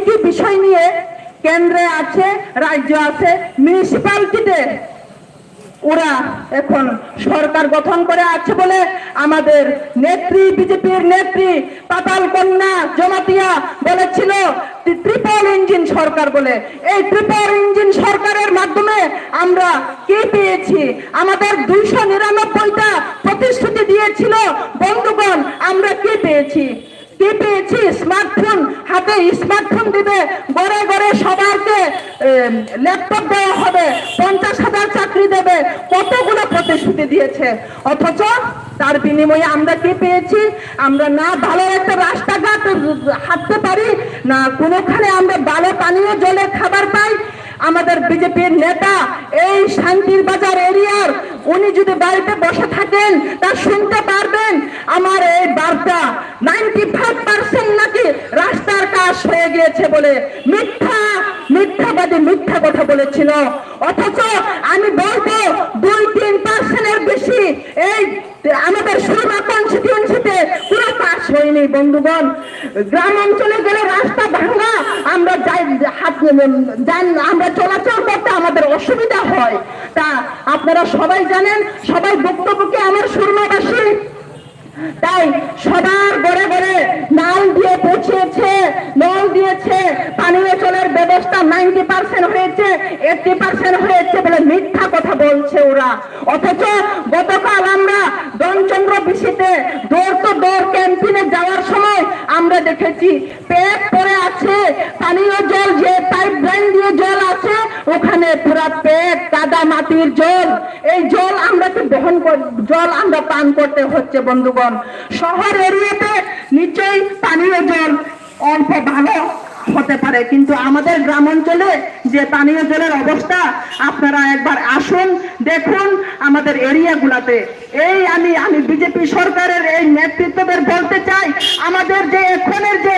কি বিষয় নিয়ে কেন্দ্রে আছে, রাজ্য আছে, মিউনিসিপ্যালিটিতে ওরা এখন সরকার গঠন করে আছে বলে আমাদের নেত্রী, বিজেপির নেত্রী পাতাল কন্যা জমাতিয়া বলেছিল ট্রিপল ইঞ্জিন সরকার বলে। এই ট্রিপল ইঞ্জিন সরকারের মাধ্যমে আমরা কি পেয়েছি? আমাদের 299টা প্রতিশ্রুতি দিয়েছিল বন্ধুগণ, আমরা কি পেয়েছি? স্মার্টফোন, হাতে স্মার্টফোন দিবে, ঘরে ঘরে সবাইকে ল্যাপটপ দেওয়া হবে, 50,000 চাকরি দেবে, কতগুলো প্রতিশ্রুতি দিয়েছে। অথচ তার বিনিময়ে আমরা কি পেয়েছি? আমরা না ভালো একটা রাস্তাঘাট হাঁটতে পারি, না কোনোখানে আমরা ভালো পানীয় জলের খাবার পাই। আমাদের বিজেপির নেতা এই শান্তির বাজার এরিয়ার, উনি যদি বাড়িতে বসে থাকেন তা শুনতে পারবেন আমার এই বার্তা 95% নাকি রাস্তার কাজ হয়ে গিয়েছে বলে মিথ্যাবাদী মিথ্যা কথা বলেছিল। অথচ আমি বলবো 2-3% বেশি এই আমাদের সুরমা কনস্টিটিউয়েন্সিতে পুরো কাজ হয়নি বন্ধুগণ। গ্রাম অঞ্চলে গেলে রাস্তা ভাঙা, আমরা আমরা চলাচল করতে আমাদের অসুবিধা হয়। তা আপনারা সবাই জানেন, সবাই বক্তব্যকে আমার সুরমাবাসী, তাই সবার ঘরে ঘরে নল দিয়ে পৌঁছেছে, নল দিয়েছে, পানীয় জলের ব্যবস্থা 90% হয়েছে, 80% হয়েছে বলে মিথ্যা কথা বলছে ওরা। অথচ গতকাল আমরা দনচন্দ্র বিশিতে ডোর টু ডোর ক্যাম্পেইনে যাওয়ার সময় আমরা দেখেছি পেট পড়ে আছে, পানীয় জল যে পাইপ লাইন দিয়ে জল আছে ওখানে পুরা পেট কাদা মাটির জল, এই জল আমরা কি জল আমরা পান করতে হচ্ছে বন্ধুগণ। শহর এরিয়াতে নিশ্চয়ই পানীয় জল অল্প ভালো হতে পারে, কিন্তু আমাদের গ্রাম অঞ্চলে যে পানীয় জলের অবস্থা আপনারা একবার আসুন দেখুন আমাদের এরিয়াগুলাতে। এই আমি বিজেপি সরকারের এই নেতৃত্বদের বলতে চাই, আমাদের যে এখনের যে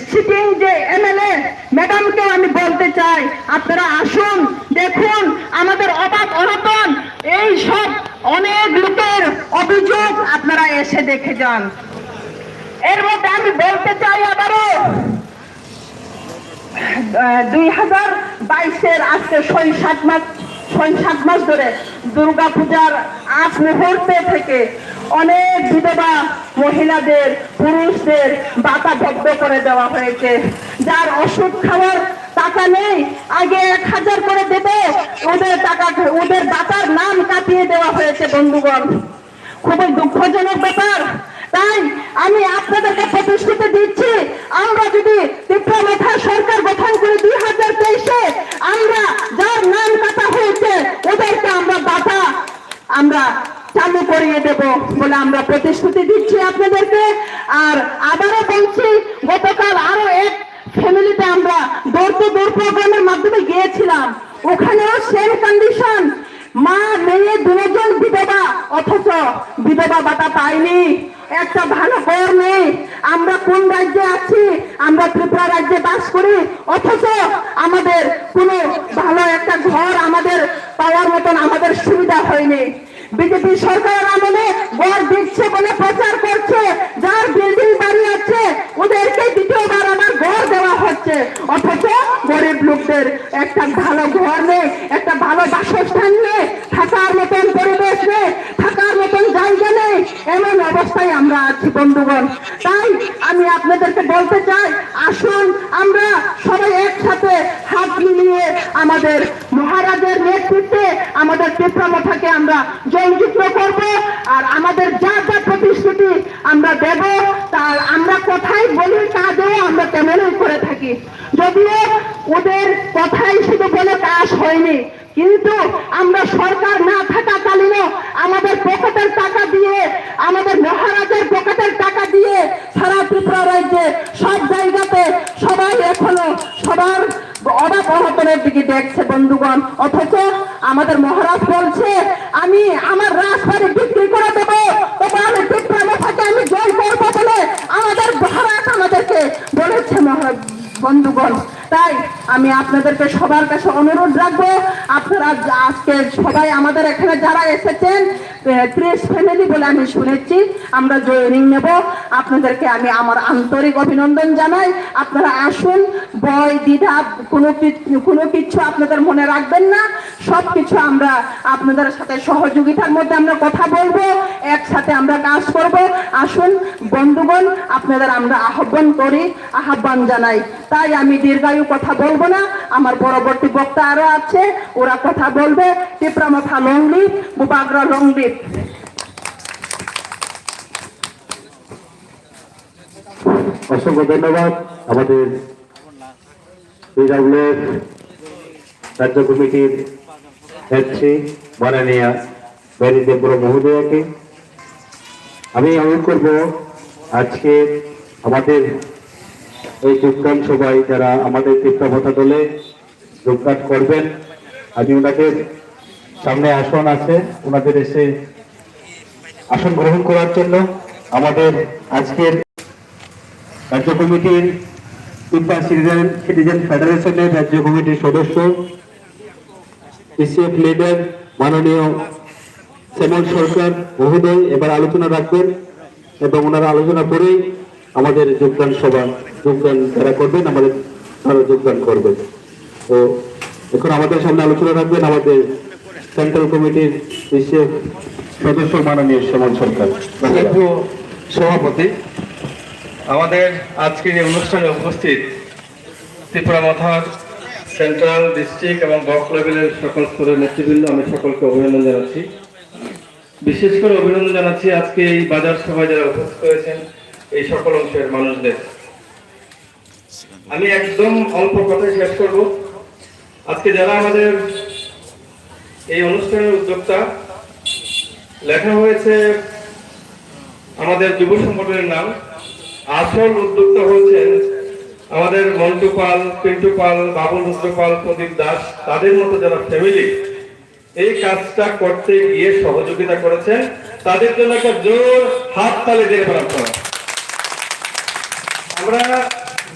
সিটিং যে এমএলএ ম্যাডামকে আমি বলতে চাই, আপনারা আসুন দেখুন আমাদের অবাক অনটন, এই সব অনেক লোকের অভিযোগ আপনারা এসে দেখে যান। এর মধ্যে আমি বলতে চাই আবারও 2022-এর আজকে 6-7 মাস ধরে দুর্গা পূজার আগ মুহূর্তে থেকে অনেক বিধবা মহিলাদের, পুরুষদের ভাতা বদ্ধ করে দেওয়া হয়েছে। যার ওষুধ খাওয়ার টাকা নেই, আগে 1000 করে দেবে, ওদের ভাতার নাম কাটিয়ে দেওয়া হয়েছে বন্ধুগণ। খুবই দুঃখজনক ব্যাপার। তাই আমি আপনাদেরকে প্রতিশ্রুতি দিচ্ছি, আমরা যদি তীব্রমাথা সরকার গঠন করে 2023-এ আমরা যার নাম কাটা হয়েছে ওদেরকে আমরা ভাতা আমরা চালু করিয়ে দেব বলে আমরা প্রতিশ্রুতি দিচ্ছি আপনাদেরকে। আর আবারও বলছি, গতকাল আরো এক ফ্যামিলিতে আমরা ডোর টু ডোর প্রোগ্রামের মাধ্যমে গিয়েছিলাম, ওখানেও সেম কন্ডিশন, মা মেয়ে দুজন বিধবা, অথচ বিধবা ভাতা পাইনি, একটা ভালো ঘর নেই। আমরা কোন রাজ্যে আছি? আমরা ত্রিপুরা রাজ্যে বাস করি, অথচ আমাদের কোনো ভালো একটা ঘর আমাদের পাওয়ার মতন আমাদের সুবিধা হয়নি। বিজেপি সরকারের আমলে ঘর দিচ্ছে বলে প্রচার করছে, যার বিল্ডিং বাড়ি আছে ওদেরকে দ্বিতীয়বার আবার ঘর দেওয়া হচ্ছে, অথচ গরিব লোকদের একটা ভালো ঘর নেই, একটা ভালো বাসস্থান নেই, থাকার মতন পরিবেশ নেই, থাকার মতন জায়গা নেই, এমন অবস্থায় আমরা আছি বন্ধুগণ। তাই আমি আপনাদেরকে বলতে চাই, আসুন আমরা সবাই একসাথে হাত মিলিয়ে আমাদের মহারাজের নেতৃত্বে আমাদের তীব্রমাথাকে আমরা জয়যুক্ত করব। আর আমাদের যা যা প্রতিশ্রুতি আমরা দেব, তার আমরা কথাই বলি, কাজেও আমরা তেমনই করে থাকি। যদিও ওদের কথাই শুধু বলে কাজ হয়নি, কিন্তু আমরা সরকার না থাকাকালীনও আমাদের পকেটের টাকা দিয়ে, আমাদের মহারাজের পকেটের টাকা দিয়ে সারা ত্রিপুরা রাজ্যে সব জায়গাতে সবাই এখনো সবার অবাক অনটনের দিকে দেখছে বন্ধুগণ। অথচ আমাদের মহারাজ বলছে আমি আমার রাজবাড়ি বিক্রি করে দেবো, তবে আমি তীব্রমাথাকে আমি জয় করবো বলে আমাদের মহারাজ আমাদেরকে বলেছে মহারাজ বন্ধুগণ। তাই আমি আপনাদেরকে সবার কাছে অনুরোধ রাখবো, আপনারা আজকে সবাই আমাদের এখানে যারা এসেছেন 30 ফ্যামিলি বলে আমি শুনেছি, আমরা জয়েনিং নেব। আপনাদেরকে আমি আমার আন্তরিক অভিনন্দন জানাই। আপনারা আসুন, ভয় দ্বিধা কোনো কিছু আপনাদের মনে রাখবেন না, সবকিছু আমরা আপনাদের সাথে সহযোগিতার মধ্যে আমরা কথা বলবো, একসাথে আমরা কাজ করব। আসুন বন্ধুগণ, আপনাদের আমরা আহ্বান জানাই। তাই আমি দীর্ঘায়ু কথা বলবো না, আমার পরবর্তী বক্তা আরো আছে, ওরা কথা বলবে। তীব্রমাথা লংলিপ, বুবাগ্রা লংলিপ। অসংখ্য ধন্যবাদ আমাদের রাজ্য কমিটির নেত্রী মাননীয়া বেরি দেববড় মহোদয়াকে। আমি অনুরোধ করব আজকে আমাদের এই যোগদান সভায় যারা আমাদের তীব্রমাথা দলে যোগদান করবেন। আমি ওনাদের সামনে আসন আছে, ওনাদের এসে আসন গ্রহণ করার জন্য আমাদের আজকের রাজ্য কমিটির তিপ্পা সিটিজেন ফেডারেশনের রাজ্য কমিটির সদস্য পিসিএফ লিডার মাননীয় শ্যামল সরকার মহোদয় এবার আলোচনা রাখবেন এবং ওনারা আলোচনা করেই আমাদের যোগদান যারা করবেন আমাদের তারা যোগদান করবেন। তো এখন আমাদের সামনে আলোচনা রাখবেন আমাদের সেন্ট্রাল কমিটির পিসিএফ সদস্য মাননীয় শ্যামল সরকার। সভাপতি, আমাদের আজকের এই অনুষ্ঠানে উপস্থিত ত্রিপুরা মাথার সেন্ট্রাল, ডিস্ট্রিক্ট এবং ব্লক লেভেলের সকল স্তরের নেতৃবৃন্দ, আমি সকলকে অভিনন্দন জানাচ্ছি। বিশেষ করে অভিনন্দন জানাচ্ছি আজকে এই বাজার সভায় যারা উপস্থিত হয়েছেন এই সকল অংশের মানুষদের। আমি একদম অল্প কথায় শেষ করব। আজকে যারা আমাদের এই অনুষ্ঠানের উদ্যোক্তা, লেখা হয়েছে আমাদের যুব সংগঠনের নাম, আসল উদ্যোক্তা হচ্ছেন আমাদের মন্টু পাল, পিন্টু পাল, বাবুল রুদ্র পাল, প্রদীপ দাস, তাদের মতো যারা ফ্যামিলি এই কাজটা করতে গিয়ে সহযোগিতা করেছেন, তাদের জন্য একটা জোর হাত তালি দিয়ে প্রণাম করা। আমরা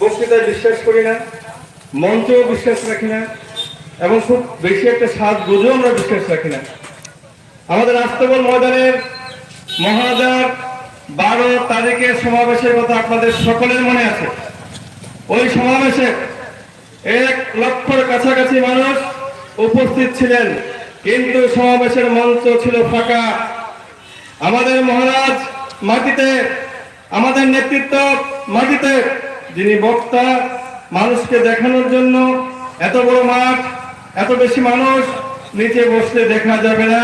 বক্তৃতায় বিশ্বাস করি না, মঞ্চেও বিশ্বাস রাখি না, এবং খুব বেশি একটা স্বাদ বুঝেও আমরা বিশ্বাস রাখি না। আমাদের আস্তবল ময়দানের মহাজার 12 তারিখের সমাবেশের কথা আপনাদের সকলের মনে আছে। ওই সমাবেশে 1 লক্ষের কাছাকাছি মানুষ উপস্থিত ছিলেন, কিন্তু সমাবেশের মঞ্চ ছিল ফাঁকা। আমাদের মহারাজ মাটিতে, আমাদের নেতৃত্ব মাটিতে, যিনি বক্তা, মানুষকে দেখানোর জন্য এত বড় মাঠ, এত বেশি মানুষ নিচে বসলে দেখা যাবে না,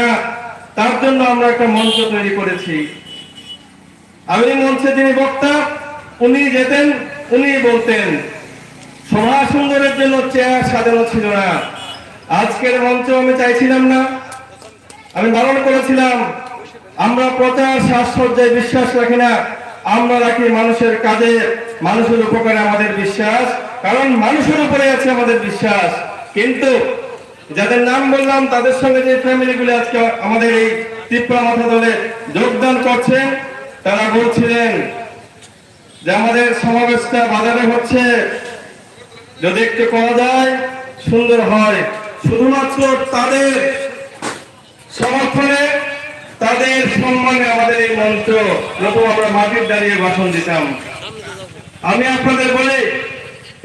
তার জন্য আমরা একটা মঞ্চ তৈরি করেছি। আমি মঞ্চে যিনি বক্তা, উনি যেতেন, উনি বলতেন। সভা সুন্দরের জন্য চেয়ার সাজানো ছিল না। আজকের মঞ্চ আমি চাইছিলাম না, আমি বারণ করেছিলাম, আমরা প্রচার সাজসজ্জায় বিশ্বাস রাখি না, আমরা রাখি মানুষের কাজে, মানুষের উপকারে আমাদের বিশ্বাস, কারণ মানুষের উপরে আছে আমাদের বিশ্বাস। কিন্তু যাদের নাম বললাম তাদের সঙ্গে যে ফ্যামিলিগুলি আজকে আমাদের এই ত্রিপুরা মাথা দলে যোগদান করছেন, তারা বলছিলেন যে আমাদের সমাবেশটা বাজারে হচ্ছে, যদি একটু করা যায় সুন্দর হয়। শুধুমাত্র তাদের সমর্থনে, তাদের সম্মানে আমাদের এই মঞ্চ, যত আমরা মাটির দাঁড়িয়ে ভাষণ দিতাম। আমি আপনাদের বলি,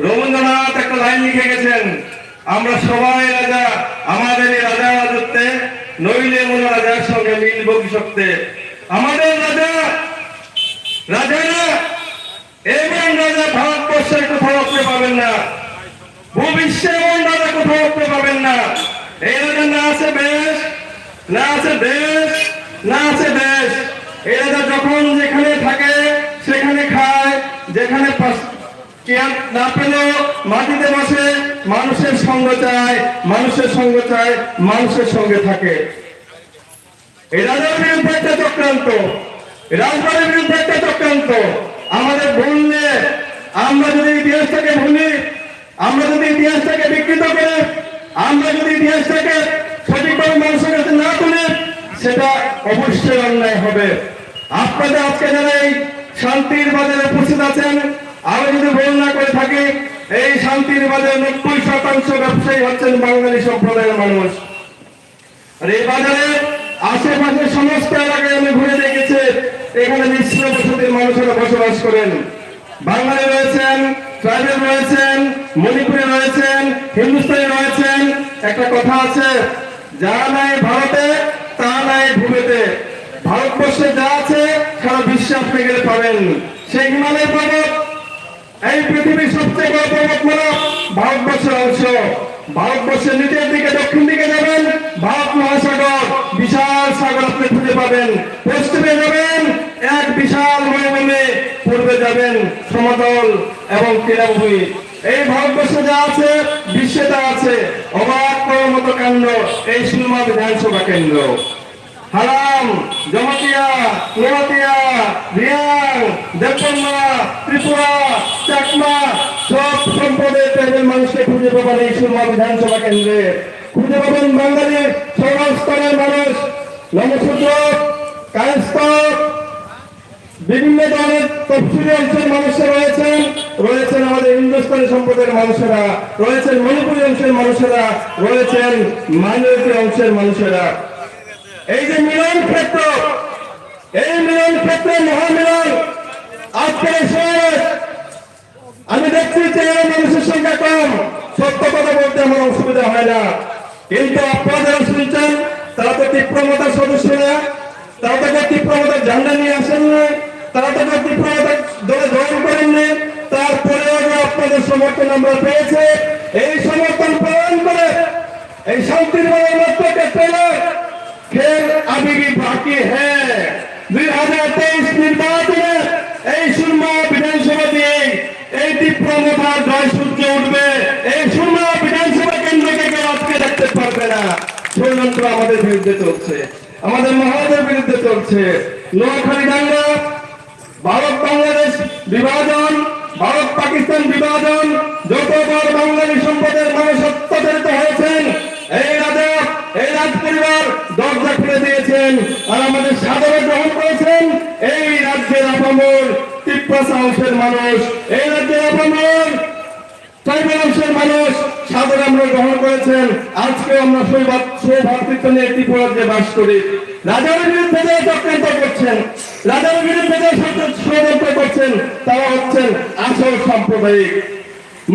রবীন্দ্রনাথ একটা লাইন লিখে গেছেন, আমরা সবাই রাজা, আমাদের এই রাজা রাজত্বে, নইলে মনে রাজার সঙ্গে মিলব কি সত্যে। আমাদের রাজা, রাজারা এমন রাজা ভারতবর্ষের কোথাও আপনি পাবেন না, ভূবিশ্বে এমন রাজা কোথাও আপনি পাবেন না। এই রাজা না আছে বেশ, না আছে দেশ, না আছে দেশ। এই রাজা যখন যেখানে থাকে সেখানে খায়, যেখানে না পেল মাটিতে বসে, মানুষের সঙ্গ চায়, মানুষের সঙ্গ চায়, মানুষের সঙ্গে থাকে। এই রাজার বিরুদ্ধে একটা চক্রান্ত, রাজবাড়ির বিরুদ্ধে একটা চক্রান্ত। আমাদের ভুললে, আমরা যদি ইতিহাসটাকে ভুলি, আমরা যদি ইতিহাসটাকে বিকৃত করে, আমরা যদি ইতিহাসটাকে সঠিকভাবে মানুষের কাছে না তুলে, সেটা অবশ্যই অন্যায় হবে। আপনাদের আজকে যারা এই শান্তির বাজারে উপস্থিত আছেন, আমি যদি ভুল না করে থাকি, এই শান্তির বাজারে 90% ব্যবসায়ী হচ্ছেন বাঙালি সম্প্রদায়ের মানুষ। আর এই বাজারে আশেপাশের সমস্ত এলাকায় আমি ঘুরে দেখেছি, এখানে মিশ্র বসতির মানুষেরা বসবাস করেন। বাঙালি রয়েছেন, ট্রাইবেল রয়েছেন, মণিপুরি রয়েছেন, হিন্দুস্তানি রয়েছেন। একটা কথা আছে, যা নাই ভারতে তা নাই ভূমিতে। ভারতবর্ষে যা আছে সারা বিশ্বে আপনি গেলে পাবেন। সেই হিমালয় পর্বত, এই পৃথিবীর সবচেয়ে বড় পর্বতমালা ভারতবর্ষের অংশ। ভারতবর্ষের নিচের দিকে দক্ষিণ দিকে যাবেন, ভারত মহাসাগর, বিশাল সাগর আপনি খুঁজে পাবেন। পশ্চিমে যাবেন এক বিশাল মরুভূমি, পূর্বে যাবেন সমতল এবং তৃণভূমি। এই ভারতবর্ষে যা আছে বিশ্বে তা আছে। অবাক করার মতো কাণ্ড এই সুরমা বিধানসভা কেন্দ্র। হারাম, জমাতিয়া, নোয়াতিয়া, রিয়াং, দেববর্মা, ত্রিপুরা, চাকমা সব সম্প্রদায়ের ট্রাইবেল মানুষকে খুঁজে পাবেন এই সুরমা বিধানসভা কেন্দ্রে। খুঁজে পাবেন বাঙালির সর্বস্তরের মানুষ, নমশূদ্র, কায়স্থ, বিভিন্ন ধরনের তফসিলি অংশের মানুষেরা রয়েছেন আমাদের হিন্দুস্তানি সম্প্রদায়ের মানুষেরা, রয়েছেন মণিপুরী অংশের মানুষেরা, রয়েছেন মাইনরিটি অংশের মানুষেরা। এই যে মিলন ক্ষেত্র, এই মিলন ক্ষেত্রে মহামিলন আজকের এই শহরে আমি দেখছি যে মানুষের সংখ্যা কম, সত্য কথা বলতে আমার অসুবিধা হয় না, কিন্তু আপনারা যারা শুনছেন তারা তো তীব্রমতার সদস্যরা, তারা তো তীব্রমতার ঝান্ডা নিয়ে আসেন না, তারা তো তীব্রমতার দলে জয়েন করেননি, তারপরেও আপনাদের সমর্থন আমরা পেয়েছি। এই সমর্থন প্রদান করে এই শান্তির মতকে পেলে খেল अभी भी बाकी है। 2023 নির্বাচনে এই সুরমা বিধানসভা দিয়ে এই তীব্রমতার জয় সূর্য উঠবে। এই সুরমা বিধানসভা কেন্দ্রকে কেউ আজকে দেখতে পারবে না। ষড়যন্ত্র আমাদের বিরুদ্ধে চলছে, আমাদের মহাদের বিরুদ্ধে চলছে। নোয়াখালী দাঙ্গা, ভারত বাংলাদেশ বিভাজন, ভারত পাকিস্তান বিভাজন, যতবার বাঙালি সম্পদের মানুষ অত্যাচারিত হয়েছেন এই রাজা, এই রাজ পরিবার দরজা খুলে দিয়েছেন আর আমাদের সাদরে গ্রহণ করেছেন এই রাজ্যের আপামর তিপ্রাসা অংশের মানুষ, এই রাজ্যের আপামর ট্রাইবেল অংশের মানুষ সাদরে আমরা গ্রহণ করেছেন। আজকে আমরা সৌভাতৃত্ব নিয়ে ত্রিপুরাজ্যে বাস করি। রাজার বিরুদ্ধে যে চক্রান্ত করছেন, রাজার বিরুদ্ধে যে ষড়যন্ত্র করছেন, তারা হচ্ছেন আসল সাম্প্রদায়িক,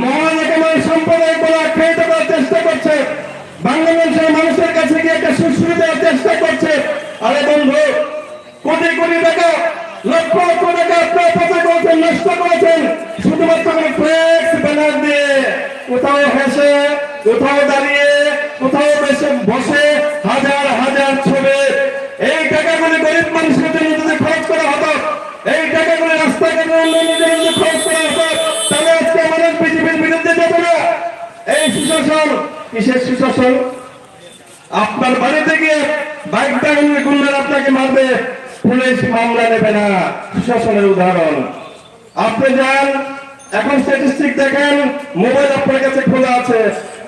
মহান একেবারে সাম্প্রদায়িক বলে আখ্যায়িত করার চেষ্টা করছে। বাংলাদেশের মানুষের কাছে গিয়ে একটা সুশ্রী দেওয়ার চেষ্টা করছে। আরে বন্ধু, কোটি কোটি টাকা, লক্ষ লক্ষ টাকা আপনার পথে করেছেন, নষ্ট করেছেন শুধুমাত্র ফ্লেক্স ব্যানার দিয়ে, কোথাও হেসে, কোথাও দাঁড়িয়ে, কোথাও বসে হাজার হাজার ছবি। এই টাকাগুলি গরিব মানুষের জন্য যদি খরচ করা হতো, এই টাকাগুলি রাস্তাঘাটের উন্নয়নের জন্য যদি খরচ করা হতো, তাহলে আজকে আমাদের বিজেপির বিরুদ্ধে যেত না। এই সুশাসন কিসের সুশাসন? আপনার বাড়িতে গিয়ে বাইক ডাকাতের গুন্ডারা আপনাকে মারবে, পুলিশ মামলা নেবে না। সুশাসনের উদাহরণ আপনি যান, এখন স্ট্যাটিস্টিক দেখেন, মোবাইল আপনার কাছে খোলা আছে।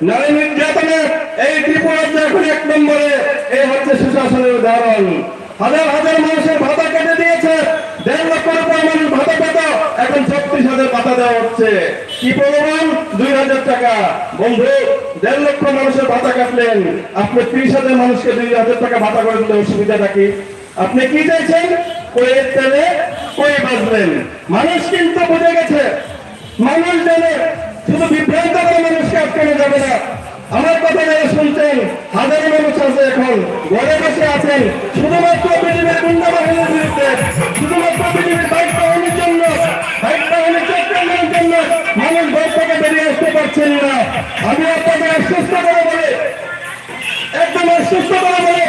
নারী নির্যাতনে এই ত্রিপুরার এখন 1 নম্বরে। এই হচ্ছে সুশাসনের উদাহরণ। হাজার হাজার মানুষের ভাতা কেটে দিয়েছে, 1.5 লক্ষের উপর মানুষ ভাতা পেত, এখন 36,000 ভাতা দেওয়া হচ্ছে। কি পরিমাণ? 2,000 টাকা। বন্ধু, 1.5 লক্ষ মানুষের ভাতা কাটলেন, আপনি 30,000 মানুষকে 2,000 টাকা ভাতা করে দিলে অসুবিধাটা কি? আপনি কি চাইছেন? কয়ের তেলে কয়ে বাঁচলেন। মানুষ কিন্তু বুঝে গেছে, মানুষ জানে, শুধু বিভ্রান্ত করে মানুষকে আটকানো যাবে না। আমার কথা যারা শুনছেন, হাজার মানুষ আছে এখন ঘরে বসে আছেন শুধুমাত্র বিজেপির গুন্ডা বাহিনীর বিরুদ্ধে, শুধুমাত্র বিজেপির বাইক বাহিনীর জন্য, বাইক বাহিনীর চক্রান্তের জন্য মানুষ ঘর থেকে বেরিয়ে আসতে পারছেন না। আমি আপনাদের আশ্বস্ত করে বলে, একদম আশ্বস্ত করে বলে,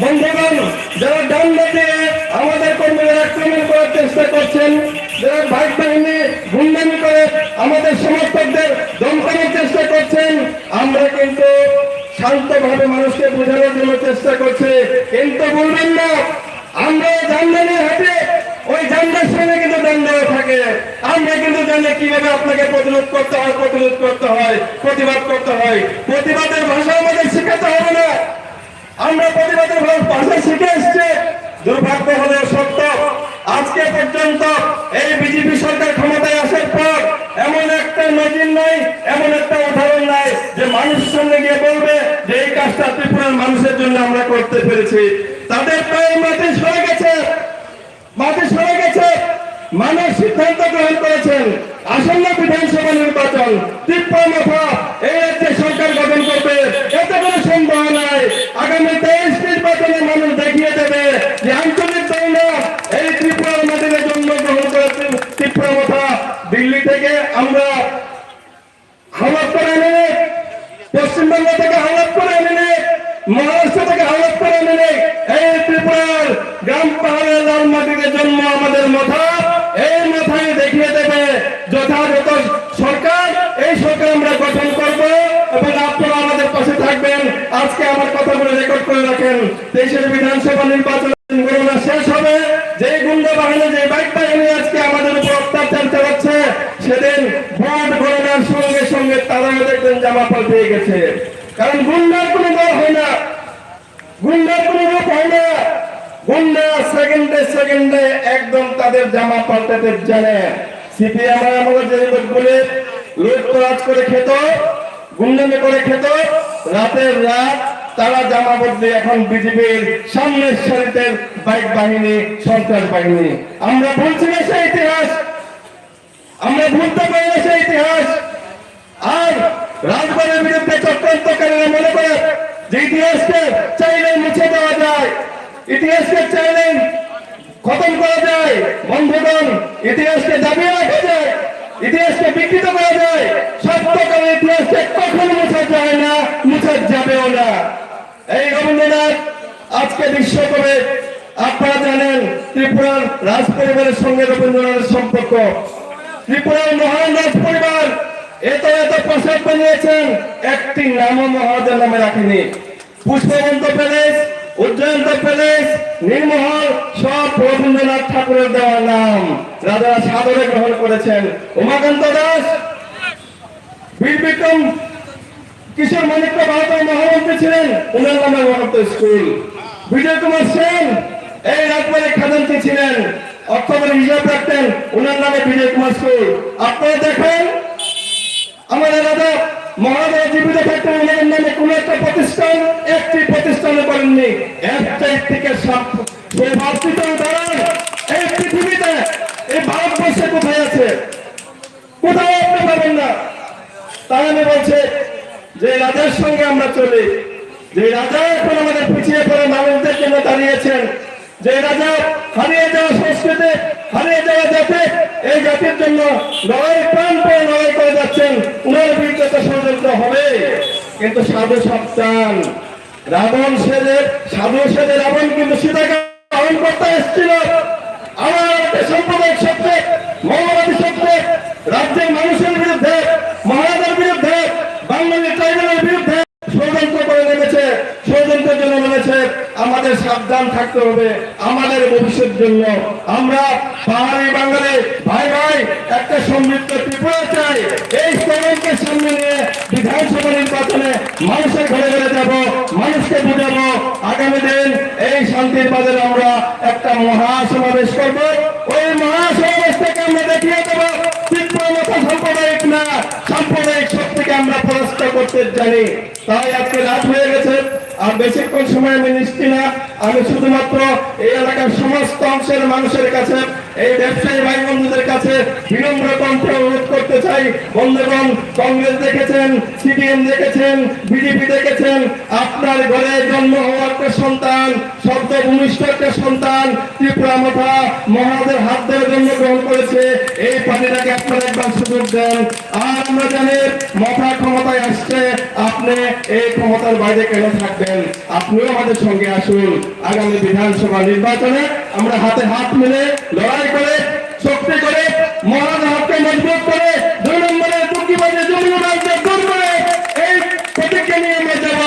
বন্ধুগণ, যারা ডান দিকে আমাদের কর্মীরা আক্রমণ করার চেষ্টা করছেন, যারা বাইক বাহিনী গুন্ডামি করে আমাদের সমর্থকদের দমকানোর চেষ্টা করছেন, আমরা কিন্তু শান্তভাবে মানুষকে বোঝানোর জন্য চেষ্টা করছি। কিন্তু বলবেন না আমরা ঝান্ডা নিয়ে হাঁটে, ওই ঝান্ডার সঙ্গে কিন্তু দণ্ড থাকে। আমরা কিন্তু জানি কিভাবে আপনাকে প্রতিরোধ করতে হয়, প্রতিরোধ করতে হয়, প্রতিবাদ করতে হয়। প্রতিবাদের ভাষা আমাদের শেখাতে হবে না, আমরা প্রতিবাদের ভাষা শিখে এসছি। দুর্ভাগ্য হলেও সত্য, আজকে পর্যন্ত এই বিজেপি সরকার ক্ষমতায় আসার পর এমন একটা নজির নাই, এমন একটা উদাহরণ নাই যে মানুষের সঙ্গে গিয়ে বলবে যে এই কাজটা ত্রিপুরার মানুষের জন্য আমরা করতে পেরেছি। তাদের পায়ে মাটি সরে গেছে, মাটি সরে গেছে। মানুষ সিদ্ধান্ত গ্রহণ করেছেন আসন্ন বিধানসভা নির্বাচন, ত্রিপুরা মাথা এই রাজ্যে সরকার গঠন করবে, এতে কোনো সন্দেহ নাই। আগামী 23 নির্বাচনে মানুষ দেখিয়ে দেবে যে আঞ্চলিক দল না, এই ত্রিপুরার মাটিতে জন্মগ্রহণ করে ত্রিপুরা মাথা দিল্লি থেকে আমরা হাওলাত করে এনে, পশ্চিমবঙ্গ থেকে হাওলাত করে এনে, মহারাষ্ট্র থেকে হাওলাত করে এনে, এই ত্রিপুরার গ্রাম পাহাড়ের লাল মাটিতে জন্ম আমাদের মাথা, এই মাথায় দেখিয়ে দেবে যথাযথ সরকার। এই সরকার আমরা গঠন করবো এবং আপনারা আমাদের পাশে থাকবেন। আজকে আমার কথাগুলো রেকর্ড করে রাখেন। রাখেন 23 বিধানসভা নির্বাচন গণনা শেষ হবে, যে গুন্ডা বাহিনী, যে বাইক বাহিনী আজকে আমাদের উপর অত্যাচার চালাচ্ছে, সেদিন ভোট গণনার সঙ্গে সঙ্গে তারাও দেখবেন জামা পাল্টে গেছে। কারণ গুন্ডার কোনো দল হয় না, গুন্ডার কোনো রূপ হয় না। গুন্ডা সেকেন্ডে সেকেন্ডে একদম তাদের জামা পাল্টাতে জানে। সিপিএম আমাদের যে লোকগুলি লুটতরাজ করে খেত, গুন্ডামি করে খেত, রাতের রাত তারা জামা বদলে এখন বিজেপির সামনের সারিতে বাইক বাহিনী, সন্ত্রাস বাহিনী। আমরা ভুলছি না সেই ইতিহাস, আমরা ভুলতে পারি না সেই ইতিহাস। আর রাজবাড়ির বিরুদ্ধে চক্রান্তকারীরা মনে করে যে ইতিহাসকে চাইলে মুছে দেওয়া যায়, ইতিহাসকে চাইলে খতম করা যায়। বন্ধুগণ, ইতিহাসকে দাবিয়ে রাখা যায়, ইতিহাসকে বিকৃত করা যায়। সত্যকারের ইতিহাসকে কখনো মুছা যায় না, মুছা যাবেও না। এই রবীন্দ্রনাথ আজকে বিশ্বকবি, আপনারা জানেন ত্রিপুরার রাজ পরিবারের সঙ্গে রবীন্দ্রনাথের সম্পর্ক। ত্রিপুরার মহান রাজ পরিবার এত এত প্রাসাদ বানিয়েছেন, একটি নামও মহারাজের নামে রাখেনি। পুষ্পবন্ত প্যালেস, উজ্জয়ন্ত প্যালেস, নীলমহল সব রবীন্দ্রনাথ ঠাকুরের দেওয়া নাম, রাজারা সাদরে গ্রহণ করেছেন। উমাকান্ত দাস, বীর বিক্রম কিশোর মানিক্য ভারতের মহামন্ত্রী ছিলেন, উনার নামে মহান্ত স্কুল। বিজয় কুমার সেন এই রাজবাড়ির খাজাঞ্চি ছিলেন, অর্থমন্ত্রী হিসাব রাখতেন, উনার নামে বিজয় কুমার স্কুল। আপনারা দেখেন আমাদের রাজা মহারাজা জীবিত থাকতে ওনার নামে কোন একটা প্রতিষ্ঠান, একটি প্রতিষ্ঠানে করেননি। এক চাই থেকে সৌভাগ্যিত উদাহরণ এই পৃথিবীতে, এই ভারতবর্ষে কোথায় আছে? কোথাও আপনি পাবেন না। তাই আমি বলছি যে রাজার সঙ্গে আমরা চলি, যে রাজা এখন আমাদের পিছিয়ে পড়ে মানুষদের জন্য দাঁড়িয়েছেন, যে রাজা হারিয়ে যাওয়া সংস্কৃতি, হারিয়ে যাওয়া জাতি, এই জাতির জন্য লড়াই, প্রাণপণ লড়াই করে যাচ্ছেন। উনার বিরুদ্ধে তো ষড়যন্ত্র হবে, কিন্তু সাধু সাবধান। রাবণ সেজে, সাধু সেজে রাবণ কিন্তু সীতাকে হরণ করতে এসেছিল। আমার একটা সাম্প্রদায়িক শক্তি, মৌলবাদী শক্তি রাজ্যের মানুষের বিরুদ্ধে, মহারাজার বিরুদ্ধে, বাঙালি ট্রাইবেলের বিরুদ্ধে ষড়যন্ত্র করে নেমেছে, ষড়যন্ত্রের জন্য নেমেছে। আমাদের সাবধান থাকতে হবে আমাদের ভবিষ্যতের জন্য। আমরা পাহাড়ি বাঙালি ভাই ভাই একটা সমৃদ্ধ ত্রিপুরা চাই। এই স্তরকে সামনে নিয়ে বিধানসভা নির্বাচনে মানুষের ঘরে ঘরে যাব, মানুষকে বুঝাবো। আগামী দিন এই শান্তির বাজারে আমরা একটা মহাসমাবেশ করব। ওই মহাসমাবেশ থেকে আমরা দেখিয়ে দেবো ত্রিপুরা মতো সাম্প্রদায়িক না, সাম্প্রদায়িক শক্তিকে আমরা পরাস্ত করতে জানি। তাই আজকে রাত হয়ে গেছে, আর বেশিক্ষণ সময় আমি নিচ্ছি না। আমি শুধুমাত্র এই এলাকার সমস্ত অংশের মানুষের কাছে, এই ব্যবসায়ী ভাই বন্ধুদের কাছে বিনম্র কণ্ঠে অনুরোধ করতে চাই, বন্ধুগণ, কংগ্রেস দেখেছেন, সিপিএম দেখেছেন, বিজেপি দেখেছেন, আপনার ঘরে জন্ম হওয়া একটা সন্তান, শব্দ ভূমিষ্ঠ একটা সন্তান ত্রিপুরা মাথা মহারাজের হাত ধরে জন্মগ্রহণ করেছে। এই পার্টিটাকে আপনারা একবার সুযোগ দেন। আর আমরা জানি মাথা ক্ষমতায় আসছে, আপনি এই ক্ষমতার বাইরে কেন থাকবেন? আপনিও আমাদের সঙ্গে আসুন। আগামী বিধানসভা নির্বাচনে আমরা হাতে হাত মিলে লড়াই করে, শক্তি করে, মহারাজের হাতকে মজবুত করে, 2 নম্বরের দুর্নীতিবাজে জমির রাজ্যে দূর করে এই প্রতিজ্ঞা নিয়ে আমরা যাব।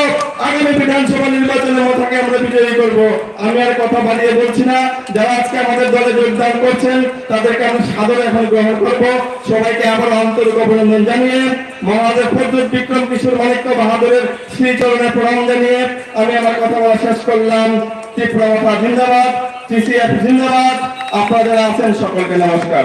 আগামী বিধানসভা নির্বাচনের মাথাকে আমরা বিজয়ী করব। আমি আর কথা বাড়িয়ে বলছি না। যারা আজকে আমাদের দলে যোগদান করছেন তাদেরকে আমরা সাদরে এখন গ্রহণ করব। সবাইকে আবার আন্তরিক অভিনন্দন জানিয়ে মহারাজের ফজলুল বিক্রম কিশোর মানিক্য বাহাদুরের শ্রীচরণে প্রণাম জানিয়ে আমি আমার কথা বলা শেষ করলাম। ত্রিপুরা মাথা জিন্দাবাদ, TCF জিন্দাবাদ। আপনারা যারা আছেন সকলকে নমস্কার।